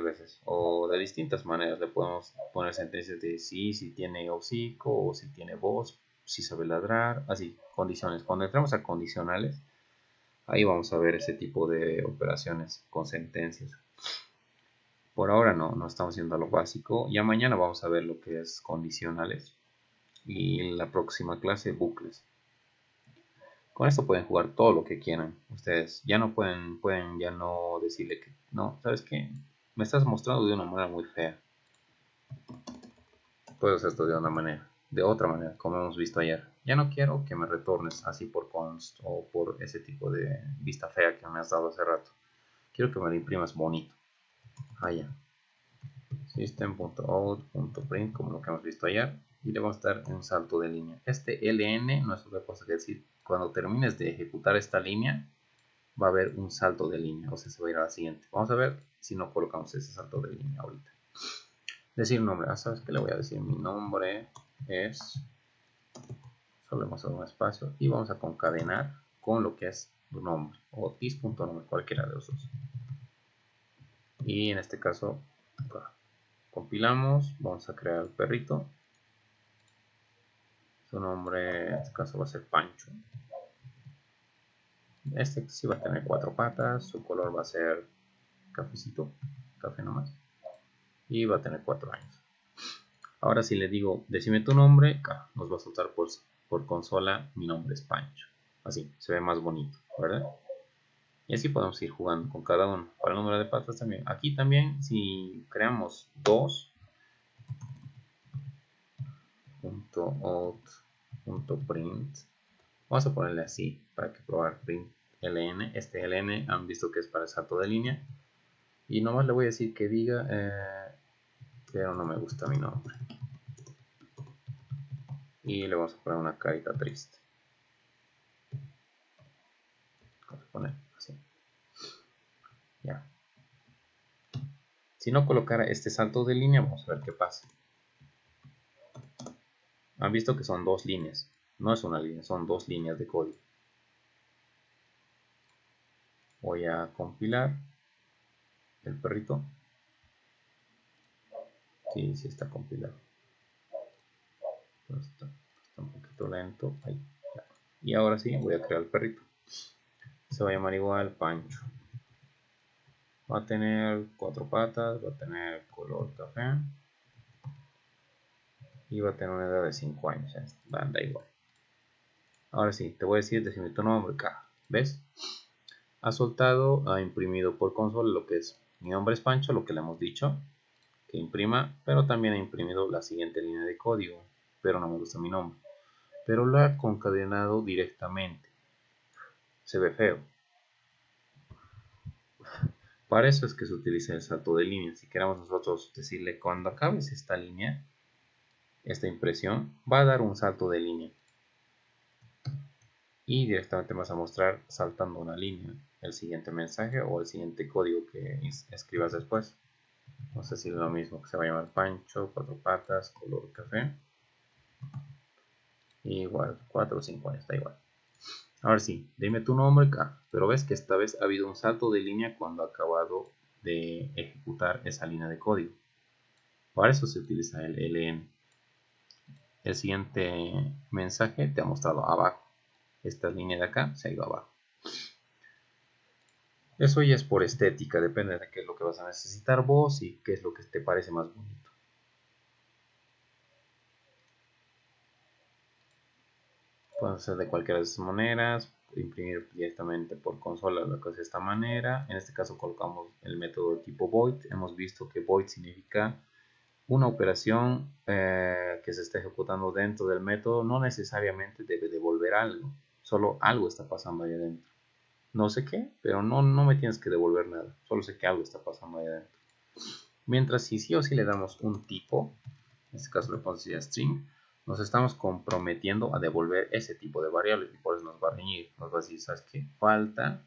veces, o de distintas maneras. Le podemos poner sentencias de sí, si tiene hocico, o si tiene voz, si sabe ladrar, así, condiciones. Cuando entramos a condicionales, ahí vamos a ver ese tipo de operaciones con sentencias. Por ahora no estamos haciendo lo básico. Ya mañana vamos a ver lo que es condicionales. Y en la próxima clase, bucles. Con esto pueden jugar todo lo que quieran. Ustedes ya no pueden ya no decirle que no, ¿sabes qué? Me estás mostrando de una manera muy fea. Puedes hacer esto de una manera, de otra manera, como hemos visto ayer. Ya no quiero que me retornes así por const o por ese tipo de vista fea que me has dado hace rato. Quiero que me lo imprimas bonito. Ya. System.out.print, como lo que hemos visto ayer, y le vamos a dar un salto de línea. Este ln no es otra cosa que decir, cuando termines de ejecutar esta línea va a haber un salto de línea, o sea, se va a ir a la siguiente. Vamos a ver si no colocamos ese salto de línea ahorita. Decir nombre, ¿sabes qué le voy a decir? Mi nombre es, solo vamos a dar un espacio y vamos a concadenar con lo que es nombre o this.nombre, cualquiera de los dos. Y en este caso compilamos, vamos a crear el perrito. Su nombre en este caso va a ser Pancho. Este sí va a tener 4 patas, su color va a ser cafecito, café nomás, y va a tener 4 años. Ahora si le digo, decime tu nombre, nos va a soltar por consola, mi nombre es Pancho. Así, se ve más bonito, ¿verdad? Y así podemos ir jugando con cada uno. Para el número de patas también. Aquí también, si creamos 2, .out.print, vamos a ponerle así, para que probar print ln. Este ln han visto que es para el salto de línea. Y nomás le voy a decir que diga, pero no me gusta mi nombre. Y le vamos a poner una carita triste. Vamos a poner así. Ya. Si no colocara este salto de línea, vamos a ver qué pasa. Han visto que son 2 líneas. No es una línea, son 2 líneas de código. Voy a compilar el perrito. Sí está compilado. Está un poquito lento. Ahí. Y ahora sí, voy a crear el perrito. Se va a llamar igual Pancho. Va a tener 4 patas, va a tener color café. Y va a tener una edad de 5 años. Da igual. Ahora sí, te voy a decir, decime tu nombre. ¿Ves? Ha soltado, ha imprimido por consola lo que es mi nombre es Pancho, lo que le hemos dicho que imprima, pero también ha imprimido la siguiente línea de código, pero no me gusta mi nombre, pero lo ha concadenado directamente. Se ve feo. Para eso es que se utiliza el salto de línea. Si queremos nosotros decirle cuando acabes esta línea, esta impresión, va a dar un salto de línea y directamente vas a mostrar saltando una línea el siguiente mensaje o el siguiente código que escribas después. Vamos a decir lo mismo, que se va a llamar Pancho, 4 patas, color café. Igual, 4 o 5 años, da igual. Ahora sí, dime tu nombre, pero ves que esta vez ha habido un salto de línea cuando ha acabado de ejecutar esa línea de código. Para eso se utiliza el ln. El siguiente mensaje te ha mostrado abajo. Esta línea de acá se ha ido abajo. Eso ya es por estética, depende de qué es lo que vas a necesitar vos y qué es lo que te parece más bonito. Puedes hacer de cualquiera de esas maneras, imprimir directamente por consola lo que es de esta manera. En este caso colocamos el método de tipo void. Hemos visto que void significa una operación que se está ejecutando dentro del método. No necesariamente debe devolver algo, solo algo está pasando ahí adentro. No sé qué, pero no me tienes que devolver nada, solo sé que algo está pasando ahí adentro. Mientras si sí o sí le damos un tipo, En este caso le ponemos string, nos estamos comprometiendo a devolver ese tipo de variable y por eso nos va a reñir, nos va a decir, ¿sabes qué? Falta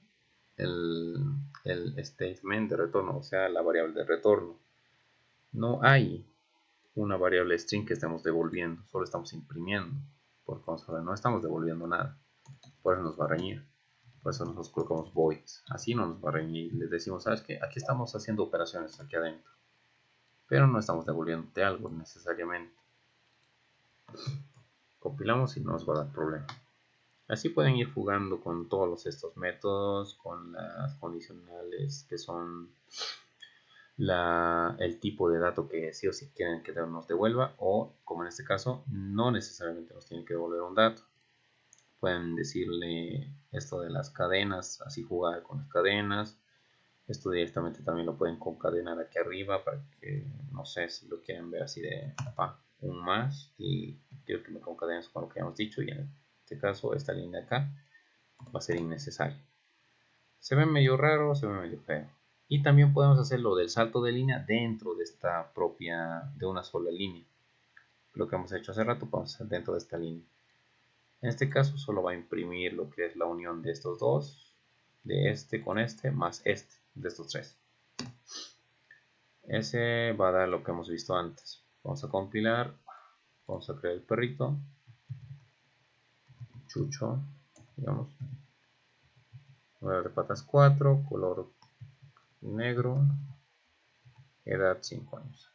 el statement de retorno, o sea, la variable de retorno. No hay una variable string que estemos devolviendo, solo estamos imprimiendo por consola, no estamos devolviendo nada, por eso nos va a reñir. Por eso nosotros colocamos void, así no nos va a reñir. Les decimos, ¿sabes qué? Aquí estamos haciendo operaciones aquí adentro, pero no estamos devolviéndote algo necesariamente. Compilamos y no nos va a dar problema. Así pueden ir jugando con todos estos métodos, con las condicionales que son el tipo de dato que sí o sí quieren que nos devuelva, o como en este caso, no necesariamente nos tienen que devolver un dato. Pueden decirle esto de las cadenas, así jugar con las cadenas. Esto directamente también lo pueden concadenar aquí arriba para que, no sé si lo quieren ver así de un más y quiero que me concadenes con lo que hemos dicho, y en este caso esta línea de acá va a ser innecesaria. Se ve medio raro, se ve medio feo. Y también podemos hacer lo del salto de línea dentro de esta propia, de una sola línea. Lo que hemos hecho hace rato, podemos hacer dentro de esta línea. En este caso solo va a imprimir lo que es la unión de estos dos, de este con este, más este, de estos tres. Ese va a dar lo que hemos visto antes. Vamos a compilar, vamos a crear el perrito, Chucho, digamos, número de patas 4, color negro, edad 5 años.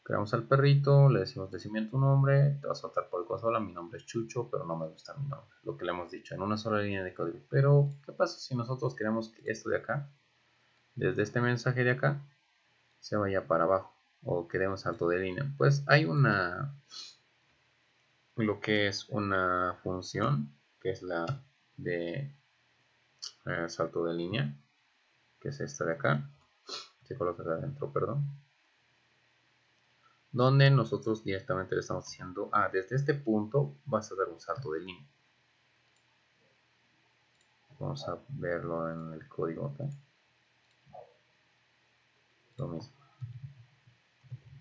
Creamos al perrito, le decimos decime tu nombre, te va a saltar por el consola, mi nombre es Chucho, pero no me gusta mi nombre, lo que le hemos dicho en una sola línea de código. Pero, ¿qué pasa si nosotros queremos que esto de acá, desde este mensaje de acá, se vaya para abajo, o queremos salto de línea? Pues hay lo que es una función, que es la de salto de línea, que es esta de acá, se coloca acá adentro, perdón, donde nosotros directamente le estamos diciendo, desde este punto vas a dar un salto de línea. Vamos a verlo en el código acá. Lo mismo.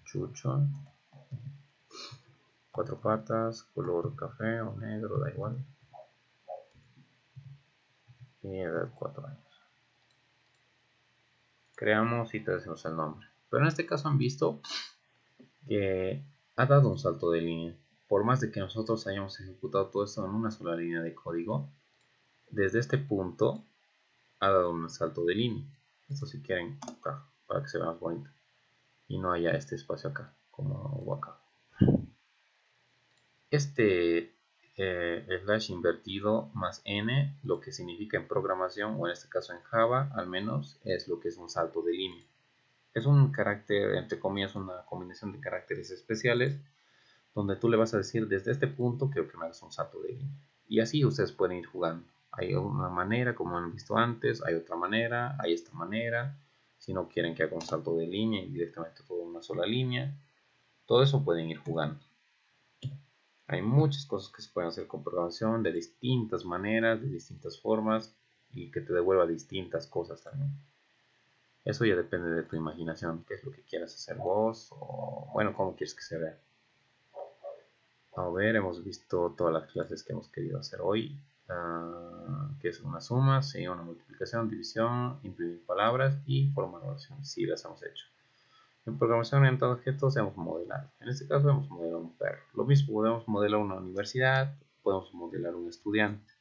Chucho. 4 patas, color café o negro, da igual. Y edad 4 años. Creamos y te decimos el nombre. Pero en este caso han visto que ha dado un salto de línea. Por más de que nosotros hayamos ejecutado todo esto en una sola línea de código, desde este punto ha dado un salto de línea. Esto si quieren acá, para que se vea más bonito y no haya este espacio acá como hubo acá. Este slash invertido más n, lo que significa en programación, o en este caso en Java al menos, es lo que es un salto de línea. Es un carácter, entre comillas, una combinación de caracteres especiales donde tú le vas a decir desde este punto quiero que me hagas un salto de línea. Y así ustedes pueden ir jugando. Hay una manera, como han visto antes, hay otra manera, hay esta manera. Si no quieren que haga un salto de línea y directamente toda una sola línea, todo eso pueden ir jugando. Hay muchas cosas que se pueden hacer con programación de distintas maneras, de distintas formas, y que te devuelva distintas cosas también. Eso ya depende de tu imaginación, qué es lo que quieras hacer vos, o bueno, cómo quieres que se vea. A ver, hemos visto todas las clases que hemos querido hacer hoy, que es una suma, sí, una multiplicación, división, imprimir palabras y formar oraciones. Sí, las hemos hecho. En programación orientada a objetos hemos modelado. En este caso hemos modelado un perro. Lo mismo, podemos modelar una universidad, podemos modelar un estudiante.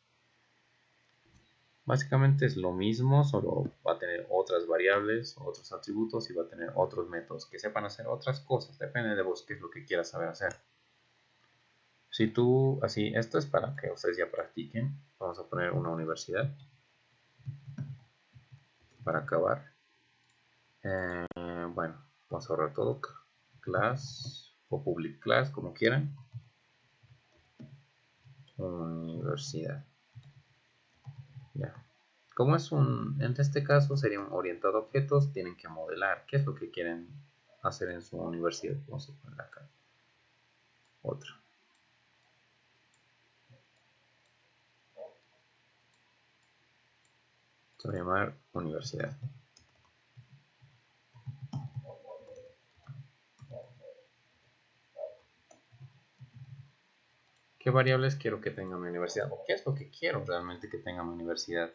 Básicamente es lo mismo, solo va a tener otras variables, otros atributos y va a tener otros métodos que sepan hacer otras cosas. Depende de vos qué es lo que quieras saber hacer. Si tú, así, esto es para que ustedes ya practiquen. Vamos a poner una universidad para acabar. Bueno, vamos a ahorrar todo. Class o public class, como quieran. Universidad. Ya. Como es en este caso sería un orientado a objetos, tienen que modelar qué es lo que quieren hacer en su universidad. Vamos a poner acá otra. Se va a llamar universidad. ¿Qué variables quiero que tenga mi universidad? ¿O qué es lo que quiero realmente que tenga mi universidad?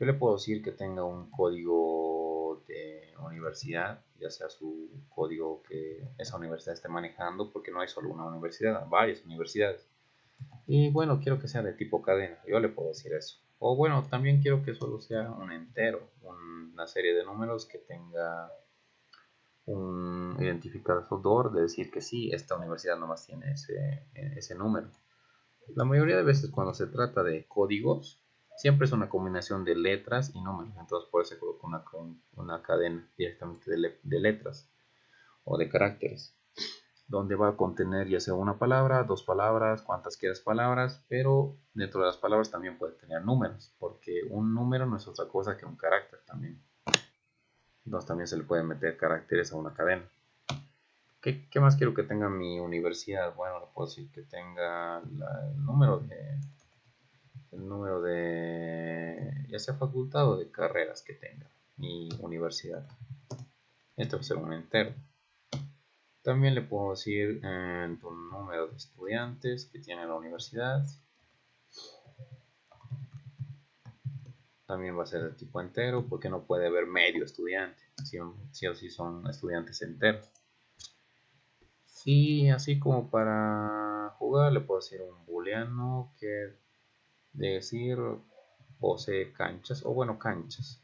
Yo le puedo decir que tenga un código de universidad, ya sea su código que esa universidad esté manejando, porque no hay solo una universidad, hay varias universidades. Y bueno, quiero que sea de tipo cadena, yo le puedo decir eso. O bueno, también quiero que solo sea un entero, una serie de números que tenga un identificador de decir que sí, esta universidad nomás tiene ese número. La mayoría de veces cuando se trata de códigos, siempre es una combinación de letras y números. Entonces por eso se coloca una cadena directamente de letras o de caracteres, donde va a contener ya sea una palabra, dos palabras, cuantas quieras palabras, pero dentro de las palabras también puede tener números, porque un número no es otra cosa que un carácter también. Entonces también se le pueden meter caracteres a una cadena. ¿Qué más quiero que tenga mi universidad? Bueno, le puedo decir que tenga el número de, ya sea facultad o de carreras que tenga mi universidad. Este va a ser un entero. También le puedo decir tu número de estudiantes que tiene la universidad. También va a ser de tipo entero porque no puede haber medio estudiante. Sí o sí son estudiantes enteros. Y así como para jugar le puedo decir un booleano que decir posee canchas o bueno canchas.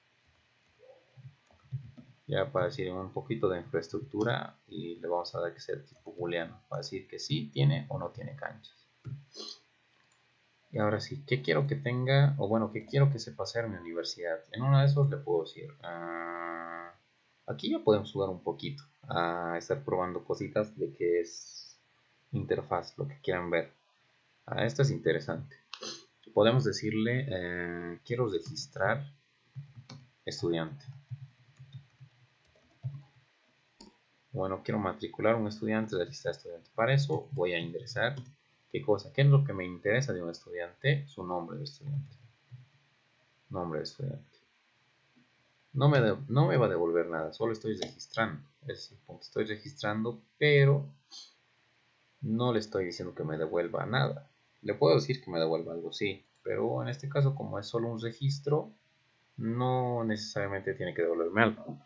Ya para decir un poquito de infraestructura y le vamos a dar que sea el tipo booleano para decir que sí tiene o no tiene canchas. Y ahora sí, ¿qué quiero que tenga o bueno, qué quiero que sepa hacer mi universidad? En uno de esos le puedo decir, aquí ya podemos jugar un poquito a estar probando cositas de que es interfaz, lo que quieran ver. Esto es interesante. Podemos decirle, quiero registrar estudiante. Bueno, quiero matricular un estudiante, registrar estudiante. Para eso voy a ingresar, ¿qué cosa? ¿Qué es lo que me interesa de un estudiante? Su nombre de estudiante. Nombre de estudiante. No me va a devolver nada, solo estoy registrando. Es el punto, estoy registrando, pero no le estoy diciendo que me devuelva nada. Le puedo decir que me devuelva algo, sí, pero en este caso, como es solo un registro, no necesariamente tiene que devolverme algo.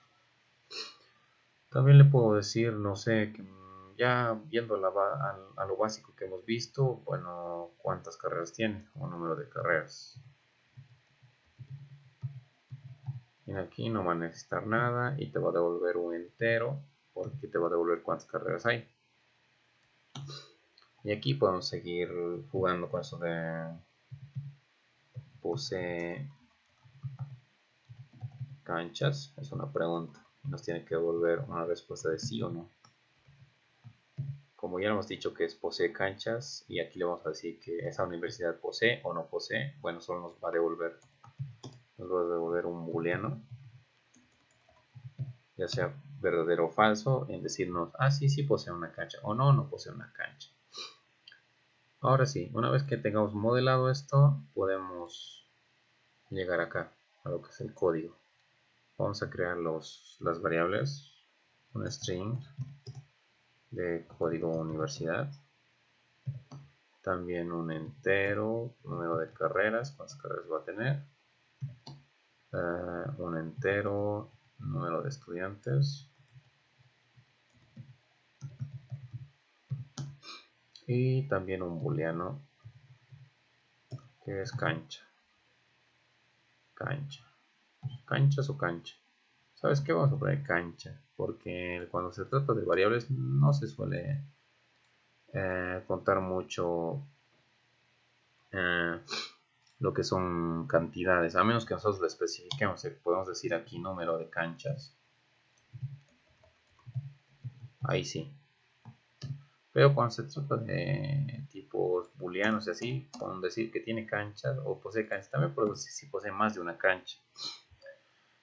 También le puedo decir, no sé, que ya viendo a lo básico que hemos visto, bueno, cuántas carreras tiene, o número de carreras. Y aquí no va a necesitar nada y te va a devolver un entero, porque te va a devolver cuántas carreras hay. Y aquí podemos seguir jugando con eso de posee canchas, es una pregunta. Nos tiene que devolver una respuesta de sí o no. Como ya hemos dicho que es posee canchas, y aquí le vamos a decir que esa universidad posee o no posee, bueno, solo nos va a devolver un booleano, ya sea verdadero o falso, en decirnos, sí, sí posee una cancha, o no, no posee una cancha. Ahora sí, una vez que tengamos modelado esto, podemos llegar acá, a lo que es el código. Vamos a crear las variables, un string de código universidad, también un entero, número de carreras, cuántas carreras va a tener, un entero, número de estudiantes, y también un booleano que es cancha. Canchas o cancha. ¿Sabes qué? Vamos a poner cancha, porque cuando se trata de variables no se suele contar mucho lo que son cantidades, a menos que nosotros lo especifiquemos. Podemos decir aquí número de canchas. Ahí sí. Pero cuando se trata de tipos booleanos y así, podemos decir que tiene canchas o posee canchas. También podemos decir si posee más de una cancha.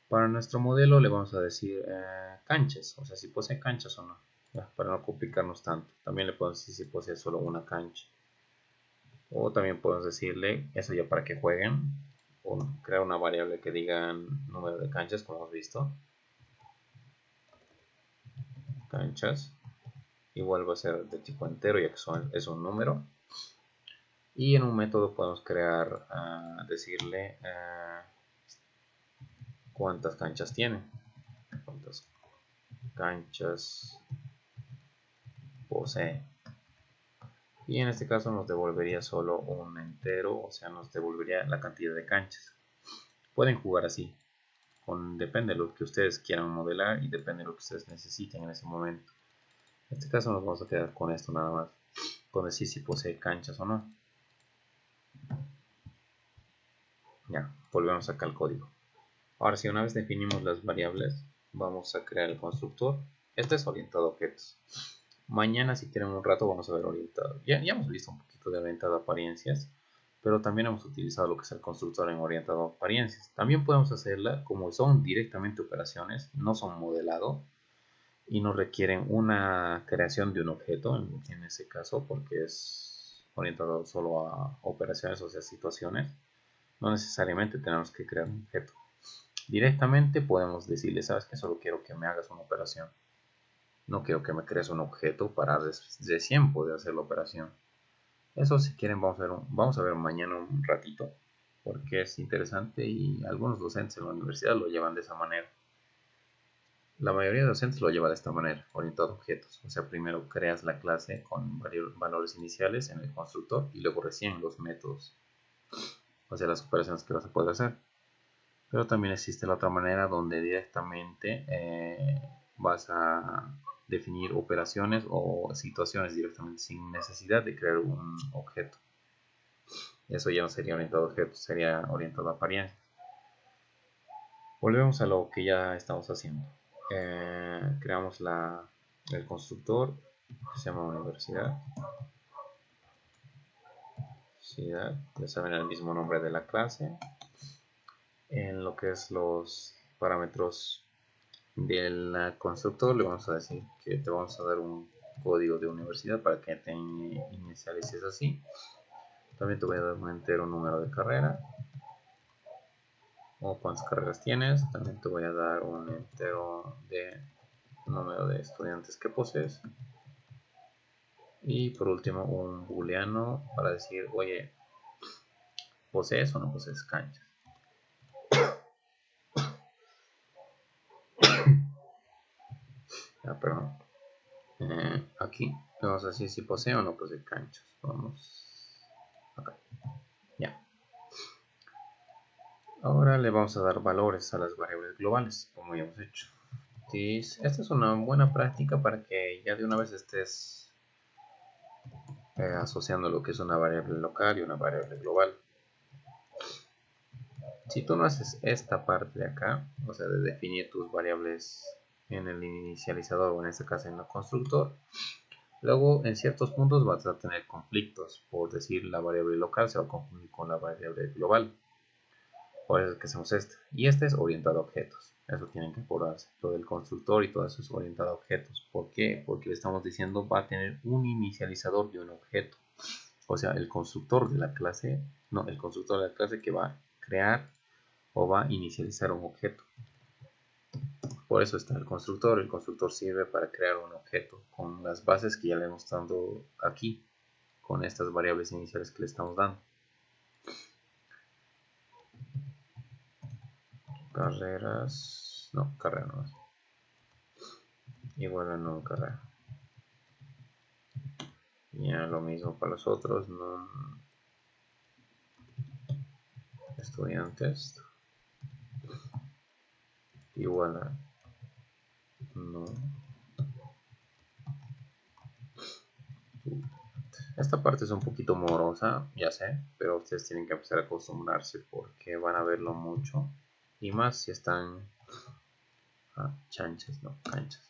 Para nuestro modelo le vamos a decir canchas, o sea, si posee canchas o no, ya, para no complicarnos tanto. También le podemos decir si posee solo una cancha. O también podemos decirle, eso ya para que jueguen, o crear una variable que diga número de canchas, como hemos visto. Canchas. Igual va a ser de tipo entero, ya que es un número. Y en un método podemos crear, decirle cuántas canchas tiene, cuántas canchas posee. Y en este caso nos devolvería solo un entero, o sea, nos devolvería la cantidad de canchas. Pueden jugar así, depende de lo que ustedes quieran modelar y depende de lo que ustedes necesiten en ese momento. En este caso nos vamos a quedar con esto nada más, con decir si posee canchas o no. Ya, volvemos acá al código. Ahora sí, una vez definimos las variables, vamos a crear el constructor. Este es orientado a objetos. Mañana, si quieren un rato, vamos a ver orientado. Ya hemos visto un poquito de orientado a apariencias, pero también hemos utilizado lo que es el constructor en orientado a apariencias. También podemos hacerla como son directamente operaciones, no son modelado y no requieren una creación de un objeto en ese caso, porque es orientado solo a operaciones, o sea, situaciones. No necesariamente tenemos que crear un objeto. Directamente podemos decirle, sabes que solo quiero que me hagas una operación. No quiero que me crees un objeto para recién poder hacer la operación. Eso, si quieren, vamos a ver mañana un ratito, porque es interesante y algunos docentes en la universidad lo llevan de esa manera. La mayoría de docentes lo lleva de esta manera, orientado a objetos. O sea, primero creas la clase con varios valores iniciales en el constructor y luego recién los métodos, o sea, las operaciones que vas a poder hacer. Pero también existe la otra manera donde directamente vas a definir operaciones o situaciones directamente sin necesidad de crear un objeto. Eso ya no sería orientado a objetos, sería orientado a apariencias. Volvemos a lo que ya estamos haciendo. Creamos el constructor que se llama universidad. Ya saben el mismo nombre de la clase. En lo que es los parámetros del constructor le vamos a decir que te vamos a dar un código de universidad para que te inicialices así. También te voy a dar un entero número de carrera o cuántas carreras tienes. También te voy a dar un entero de número de estudiantes que posees. Y por último un booleano para decir, oye, ¿posees o no posees canchas? Perdón. Aquí vamos a decir si posee o no posee canchas. Vamos acá. Ya. Ahora le vamos a dar valores a las variables globales, como ya hemos hecho. Esta es una buena práctica para que ya de una vez estés asociando lo que es una variable local y una variable global. Si tú no haces esta parte de acá, o sea, de definir tus variables en el inicializador o en este caso en el constructor, luego en ciertos puntos vas a tener conflictos, por decir la variable local se va a confundir con la variable global. Por eso es que hacemos este. Y este es orientado a objetos. Eso tienen que acordarse. Todo el constructor y todo eso es orientado a objetos. ¿Por qué? Porque le estamos diciendo va a tener un inicializador de un objeto. O sea, el constructor de la clase, no, el constructor de la clase que va a crear o va a inicializar un objeto. Por eso está el constructor. El constructor sirve para crear un objeto con las bases que ya le hemos dado aquí, con estas variables iniciales que le estamos dando. Carreras, no, carrera no es. Igual a no carrera. Ya lo mismo para los otros, no estudiantes. Igual a no. Esta parte es un poquito morosa, ya sé, pero ustedes tienen que empezar a acostumbrarse porque van a verlo mucho. Y más si están chanchas, no, canchas.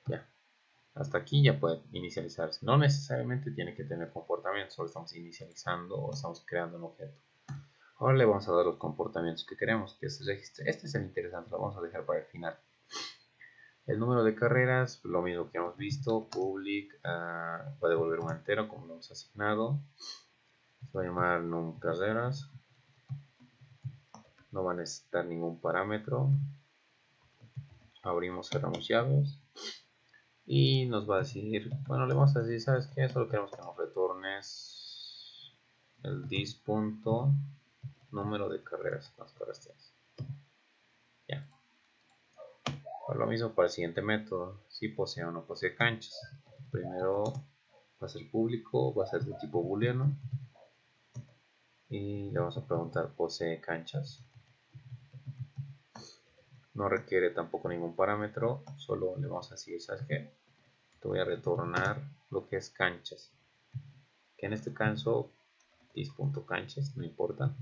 Ya, hasta aquí ya puede inicializarse. No necesariamente tiene que tener comportamiento, solo estamos inicializando o estamos creando un objeto. Ahora le vamos a dar los comportamientos que queremos que se registre. Este es el interesante, lo vamos a dejar para el final. El número de carreras, lo mismo que hemos visto, public, va a devolver un entero como lo hemos asignado. Se va a llamar num carreras. No va a necesitar ningún parámetro. Abrimos, cerramos llaves. y nos va a decir, bueno, le vamos a decir, ¿sabes qué? Solo queremos que nos retornes el dis.número de carreras. ¿Cuántas carreras tienes? Ya. Lo mismo para el siguiente método, si posee o no posee canchas. Primero va a ser público, va a ser de tipo booleano y le vamos a preguntar posee canchas. No requiere tampoco ningún parámetro, solo le vamos a decir, ¿sabes qué? Te voy a retornar lo que es canchas, que en este caso dis.canchas, no importa.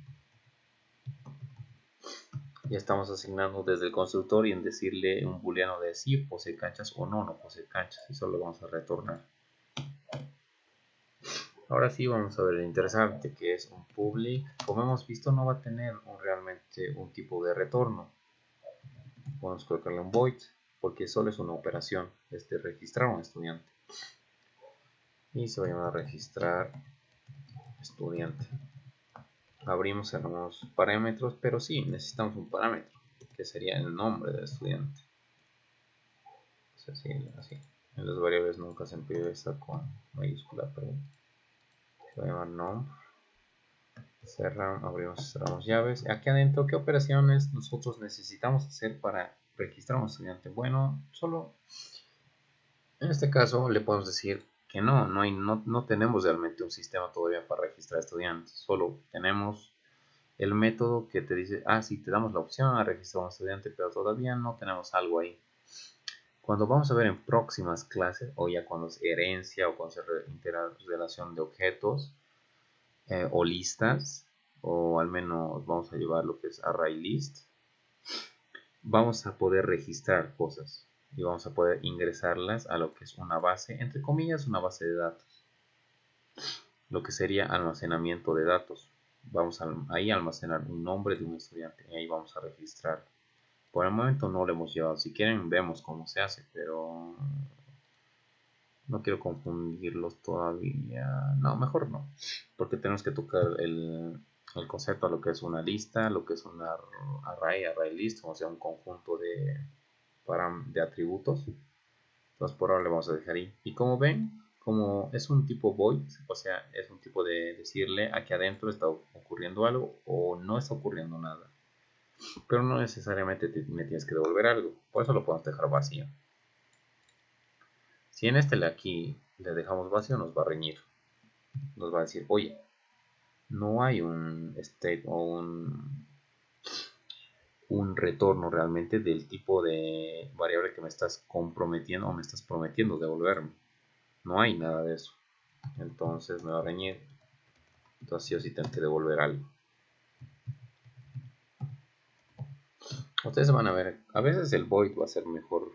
Ya estamos asignando desde el constructor y en decirle un booleano de si posee canchas o no, no posee canchas, y solo lo vamos a retornar. Ahora sí vamos a ver lo interesante, que es un public. Como hemos visto, no va a tener realmente un tipo de retorno. Podemos colocarle un void, porque solo es una operación, es de registrar a un estudiante. Y se va a llamar registrar estudiante. Abrimos, cerramos parámetros, pero sí, necesitamos un parámetro, que sería el nombre del estudiante. Es así. En las variables nunca se empieza con mayúscula, pero se va a llamar nom. Cerramos, abrimos y cerramos llaves. Aquí adentro, ¿qué operaciones nosotros necesitamos hacer para registrar a un estudiante? Bueno, solo en este caso le podemos decir que no tenemos realmente un sistema todavía para registrar estudiantes. Solo tenemos el método que te dice, sí, te damos la opción a registrar a un estudiante, pero todavía no tenemos algo ahí. Cuando vamos a ver en próximas clases, o ya cuando es herencia o cuando es interrelación de objetos o listas, o al menos vamos a llevar lo que es array list, vamos a poder registrar cosas y vamos a poder ingresarlas a lo que es una base, entre comillas, una base de datos, lo que sería almacenamiento de datos. Vamos a ahí almacenar un nombre de un estudiante y ahí vamos a registrar. Por el momento no lo hemos llevado. Si quieren vemos cómo se hace, pero no quiero confundirlos todavía. No, mejor no, porque tenemos que tocar el concepto a lo que es una lista, lo que es una array list, o sea, un conjunto de atributos. Entonces por ahora le vamos a dejar ahí. Y como ven, como es un tipo void, o sea, es un tipo de decirle aquí adentro está ocurriendo algo o no está ocurriendo nada. Pero no necesariamente me tienes que devolver algo. Por eso lo podemos dejar vacío. Si en este de aquí le dejamos vacío, nos va a reñir. Nos va a decir, oye, no hay un state o un retorno realmente del tipo de variable que me estás comprometiendo o me estás prometiendo devolverme. No hay nada de eso. Entonces me va a reñir. Entonces sí o sí tengo que devolver algo. Ustedes van a ver, a veces el void va a ser mejor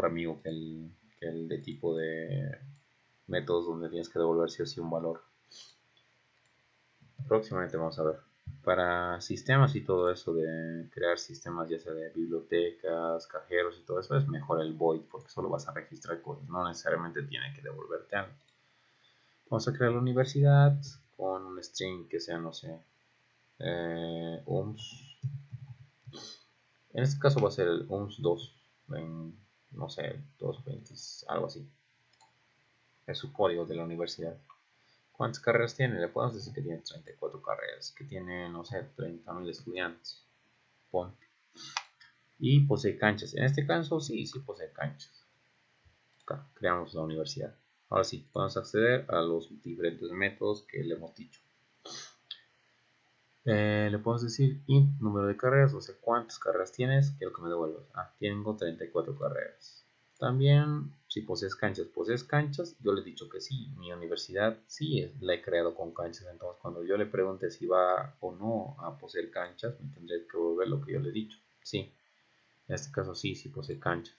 amigo que el de tipo de métodos donde tienes que devolver sí o sí un valor. Próximamente vamos a ver. Para sistemas y todo eso de crear sistemas ya sea de bibliotecas, cajeros y todo eso, es mejor el void porque solo vas a registrar cosas, no necesariamente tiene que devolverte algo. Vamos a crear la universidad con un string que sea, no sé, UMS. En este caso va a ser el UMS 2, no sé, 220, algo así. Es su código de la universidad. ¿Cuántas carreras tiene? Le podemos decir que tiene 34 carreras, que tiene, no sé, 30.000 estudiantes. Ponte. Y posee canchas. En este caso, sí posee canchas. Acá, creamos la universidad. Ahora sí, podemos acceder a los diferentes métodos que le hemos dicho. Le podemos decir int número de carreras, o sea, cuántas carreras tienes, quiero que me devuelvas. Tengo 34 carreras. También, si posees canchas, yo le he dicho que sí, mi universidad sí la he creado con canchas, entonces cuando yo le pregunte si va o no a poseer canchas, me tendré que devolver lo que yo le he dicho. Sí, en este caso sí posee canchas.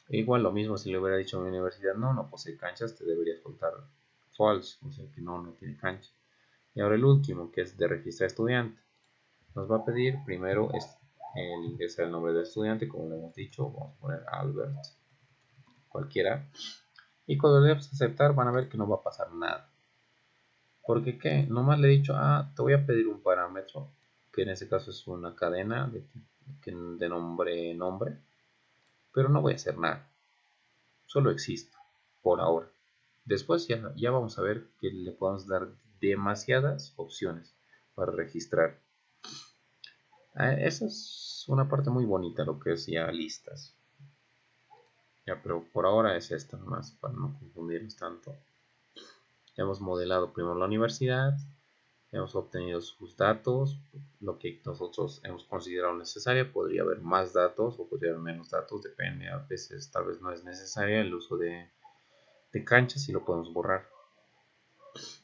Igual lo mismo si le hubiera dicho a mi universidad, no posee canchas, te debería faltar false, o sea que no tiene cancha. Y ahora el último, que es de registrar estudiante. Nos va a pedir primero el ingresar el nombre del estudiante, como le hemos dicho, vamos a poner Albert, cualquiera. Y cuando le demos a aceptar van a ver que no va a pasar nada. Porque ¿qué? Nomás le he dicho, te voy a pedir un parámetro, que en este caso es una cadena de nombre, pero no voy a hacer nada. solo existe por ahora. Después ya vamos a ver que le podemos dar demasiadas opciones para registrar. Esa es una parte muy bonita, lo que es ya listas. Ya, pero por ahora es esta nomás, para no confundirnos tanto. Ya hemos modelado primero la universidad, hemos obtenido sus datos, lo que nosotros hemos considerado necesario. Podría haber más datos o podría haber menos datos, depende. A veces tal vez no es necesario el uso de canchas y lo podemos borrar.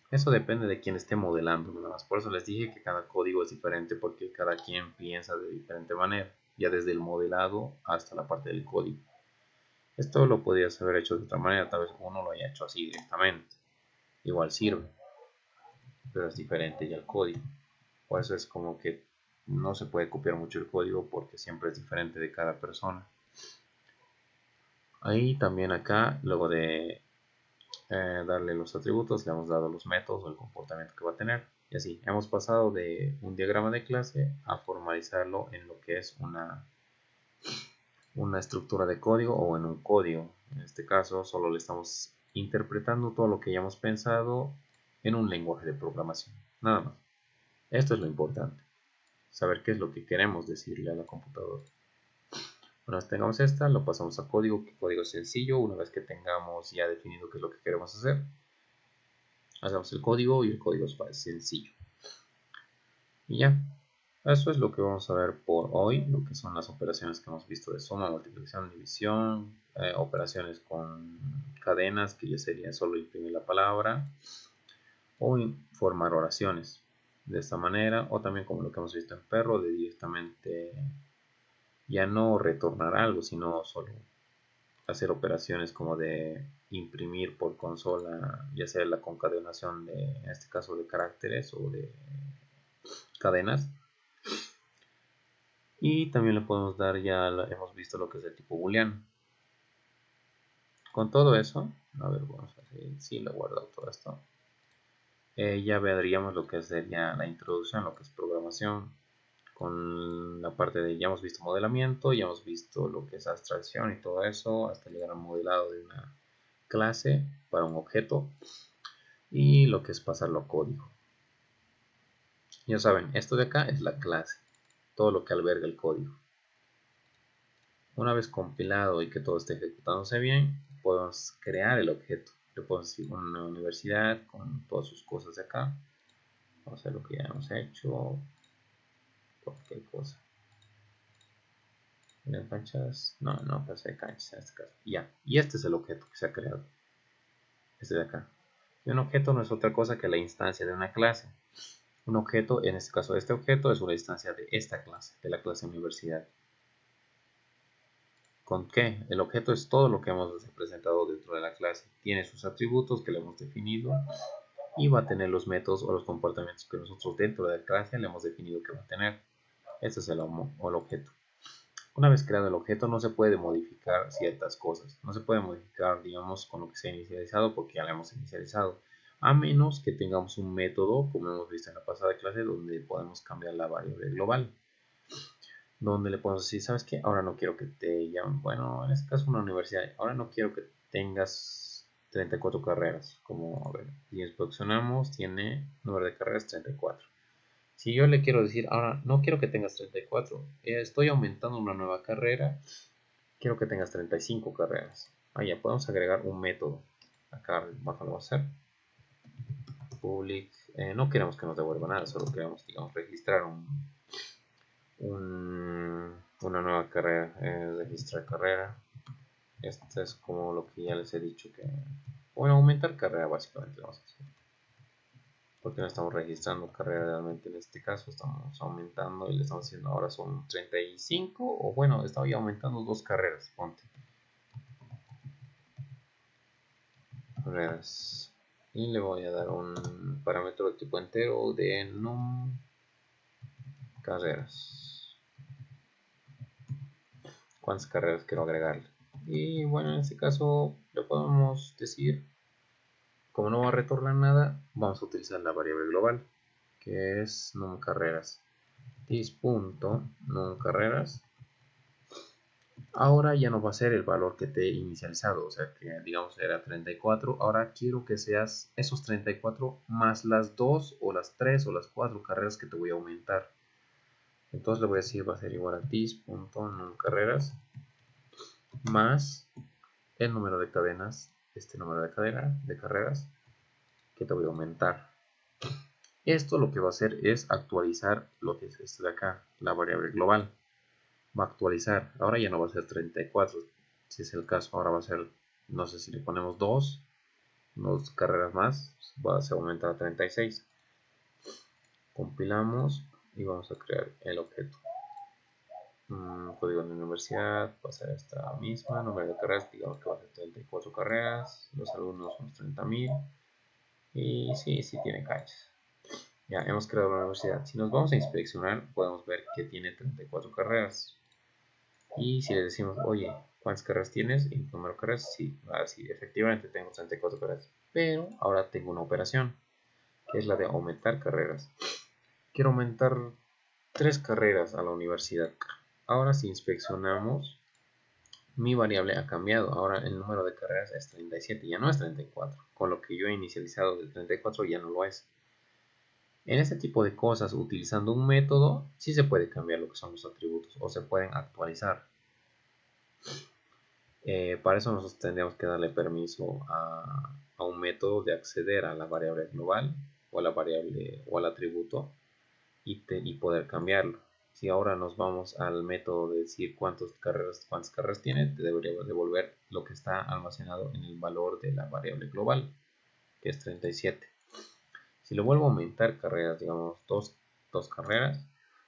Eso depende de quién esté modelando, nada más. Por eso les dije que cada código es diferente, porque cada quien piensa de diferente manera, ya desde el modelado hasta la parte del código. Esto lo podrías haber hecho de otra manera, tal vez uno lo haya hecho así directamente. Igual sirve, pero es diferente ya el código. Por eso es como que no se puede copiar mucho el código, porque siempre es diferente de cada persona. Ahí también acá, luego de darle los atributos, le hemos dado los métodos o el comportamiento que va a tener. Y así, hemos pasado de un diagrama de clase a formalizarlo en lo que es una estructura de código o en un código. En este caso, solo le estamos interpretando todo lo que ya hemos pensado en un lenguaje de programación. Nada más. Esto es lo importante. Saber qué es lo que queremos decirle a la computadora. Una vez tengamos esta, lo pasamos a código, que código sencillo. Una vez que tengamos ya definido qué es lo que queremos hacer, hacemos el código y el código es sencillo. Y ya, eso es lo que vamos a ver por hoy, lo que son las operaciones que hemos visto de suma, multiplicación, división, operaciones con cadenas, que ya sería solo imprimir la palabra, o formar oraciones de esta manera, o también como lo que hemos visto en perro, de directamente ya no retornar algo, sino solo hacer operaciones como de imprimir por consola, ya sea la concatenación de, en este caso, de caracteres o de cadenas. Y también le podemos dar, ya hemos visto lo que es el tipo booleano. Con todo eso, a ver, vamos a ver si lo he guardado todo esto. Ya veríamos lo que sería la introducción, lo que es programación, con la parte de, ya hemos visto modelamiento, ya hemos visto lo que es abstracción y todo eso, hasta llegar al modelado de una clase para un objeto, y lo que es pasarlo a código. Ya saben, esto de acá es la clase, todo lo que alberga el código. Una vez compilado y que todo esté ejecutándose bien, podemos crear el objeto. Le podemos decir una universidad con todas sus cosas de acá. Vamos a hacer lo que ya hemos hecho. Cualquier cosa. ¿Tienen canchas? No, no pasa de canchas en este caso. Ya. Y este es el objeto que se ha creado. Este de acá. Y un objeto no es otra cosa que la instancia de una clase. Un objeto, en este caso este objeto, es una instancia de esta clase, de la clase universidad. ¿Con qué? El objeto es todo lo que hemos representado dentro de la clase. Tiene sus atributos que le hemos definido y va a tener los métodos o los comportamientos que nosotros dentro de la clase le hemos definido que va a tener. Este es el objeto. Una vez creado el objeto, no se puede modificar ciertas cosas. No se puede modificar, digamos, con lo que se ha inicializado, porque ya lo hemos inicializado. A menos que tengamos un método, como hemos visto en la pasada clase, donde podemos cambiar la variable global. Donde le podemos decir, ¿sabes qué? Ahora no quiero que te llamen, bueno, en este caso una universidad, ahora no quiero que tengas 34 carreras. Como, a ver, si inspeccionamos, tiene número de carreras 34. Si yo le quiero decir, ahora no quiero que tengas 34, estoy aumentando una nueva carrera, quiero que tengas 35 carreras. Ah, ya podemos agregar un método. Acá abajo lo vamos a hacer. Public, no queremos que nos devuelva nada, solo queremos, digamos, registrar una nueva carrera, registrar carrera. Esto es como lo que ya les he dicho, que bueno, aumentar carrera básicamente vamos a hacer, porque no estamos registrando carrera realmente. En este caso estamos aumentando y le estamos haciendo, ahora son 35, o bueno, estaba ya aumentando dos carreras, ponte carreras, y le voy a dar un parámetro de tipo entero de num carreras. ¿Cuántas carreras quiero agregarle? Y bueno, en este caso le podemos decir, como no va a retornar nada, vamos a utilizar la variable global, que es numCarreras. This.numCarreras Ahora ya no va a ser el valor que te he inicializado, o sea que digamos era 34, ahora quiero que seas esos 34 más las 2 o las 3 o las 4 carreras que te voy a aumentar. Entonces le voy a decir va a ser igual a this.numCarreras más el número de cadenas, este número de carreras que te voy a aumentar. Esto lo que va a hacer es actualizar lo que es esto de acá, la variable global. Va a actualizar, ahora ya no va a ser 34, si es el caso, ahora va a ser, no sé si le ponemos 2 carreras más, va a aumentar a 36. Compilamos y vamos a crear el objeto. Código de la universidad va a ser esta misma, número de carreras, digamos que va a ser 34 carreras, los alumnos son 30.000 y sí tiene canchas. Ya hemos creado la universidad. Si nos vamos a inspeccionar, podemos ver que tiene 34 carreras. Y si le decimos, oye, ¿cuántas carreras tienes? Y número de carreras, sí, efectivamente tengo 34 carreras. Pero ahora tengo una operación, que es la de aumentar carreras. Quiero aumentar 3 carreras a la universidad. Ahora si inspeccionamos, mi variable ha cambiado. Ahora el número de carreras es 37, ya no es 34. Con lo que yo he inicializado del 34 ya no lo es. En este tipo de cosas, utilizando un método, sí se puede cambiar lo que son los atributos o se pueden actualizar. Para eso nosotros tendríamos que darle permiso a un método de acceder a la variable global o a la variable o al atributo y poder cambiarlo. Si ahora nos vamos al método de decir cuántas carreras tiene, te debería devolver lo que está almacenado en el valor de la variable global, que es 37. Si lo vuelvo a aumentar carreras, digamos dos carreras,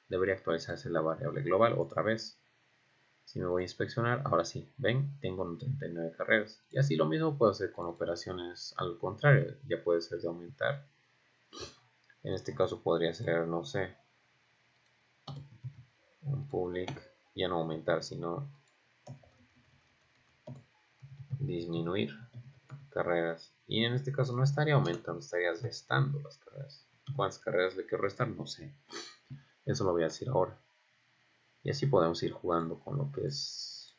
debería actualizarse la variable global otra vez. Si me voy a inspeccionar, ahora sí, ven, tengo 39 carreras. Y así lo mismo puedo hacer con operaciones al contrario, ya puede ser de aumentar. En este caso podría ser, no sé, un public, ya no aumentar, sino disminuir carreras. Y en este caso no estaría aumentando, estaría restando las carreras. ¿Cuántas carreras le quiero restar? No sé. Eso lo voy a decir ahora. Y así podemos ir jugando con lo que es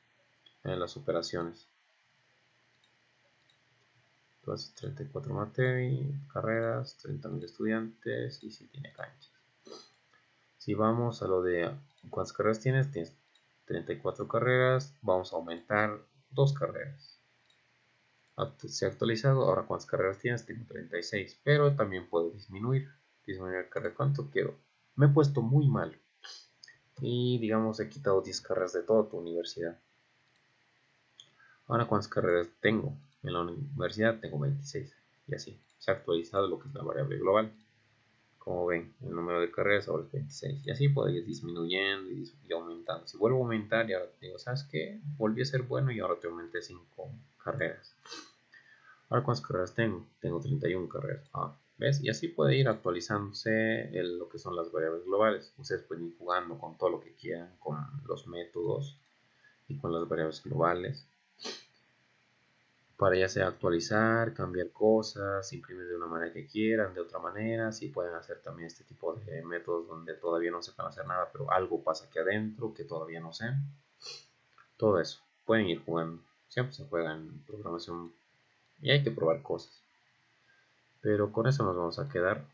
las operaciones. Entonces 34 carreras, 30.000 estudiantes y si tiene canchas. Si vamos a lo de cuántas carreras tienes, tienes 34 carreras, vamos a aumentar 2 carreras. Se ha actualizado, ahora cuántas carreras tienes, tengo 36, pero también puedo disminuir carreras. ¿Cuánto quiero? Me he puesto muy mal y digamos he quitado 10 carreras de toda tu universidad. Ahora cuántas carreras tengo en la universidad, tengo 26 y así se ha actualizado lo que es la variable global. Como ven, el número de carreras ahora es 26 y así puedo ir disminuyendo y aumentando. Si vuelvo a aumentar y ahora te digo, ¿sabes qué? Volví a ser bueno y ahora te aumenté 5 carreras. Ahora cuántas carreras tengo, 31 carreras. ¿Ves? Y así puede ir actualizándose lo que son las variables globales. Ustedes pueden ir jugando con todo lo que quieran, con los métodos y con las variables globales, para ya sea actualizar, cambiar cosas, imprimir de una manera que quieran, de otra manera. Si pueden hacer también este tipo de métodos donde todavía no sepan hacer nada, pero algo pasa aquí adentro que todavía no sé. Todo eso, pueden ir jugando. Siempre se juega en programación y hay que probar cosas. Pero con eso nos vamos a quedar.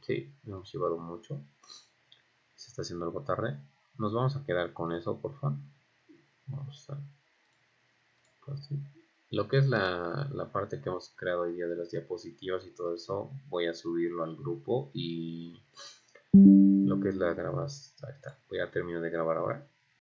Sí, hemos llevado mucho. Se está haciendo algo tarde. Nos vamos a quedar con eso, por favor. Vamos a... Así. Lo que es la parte que hemos creado hoy día de las diapositivas y todo eso, voy a subirlo al grupo y lo que es la grabación, ahí está, voy a terminar de grabar ahora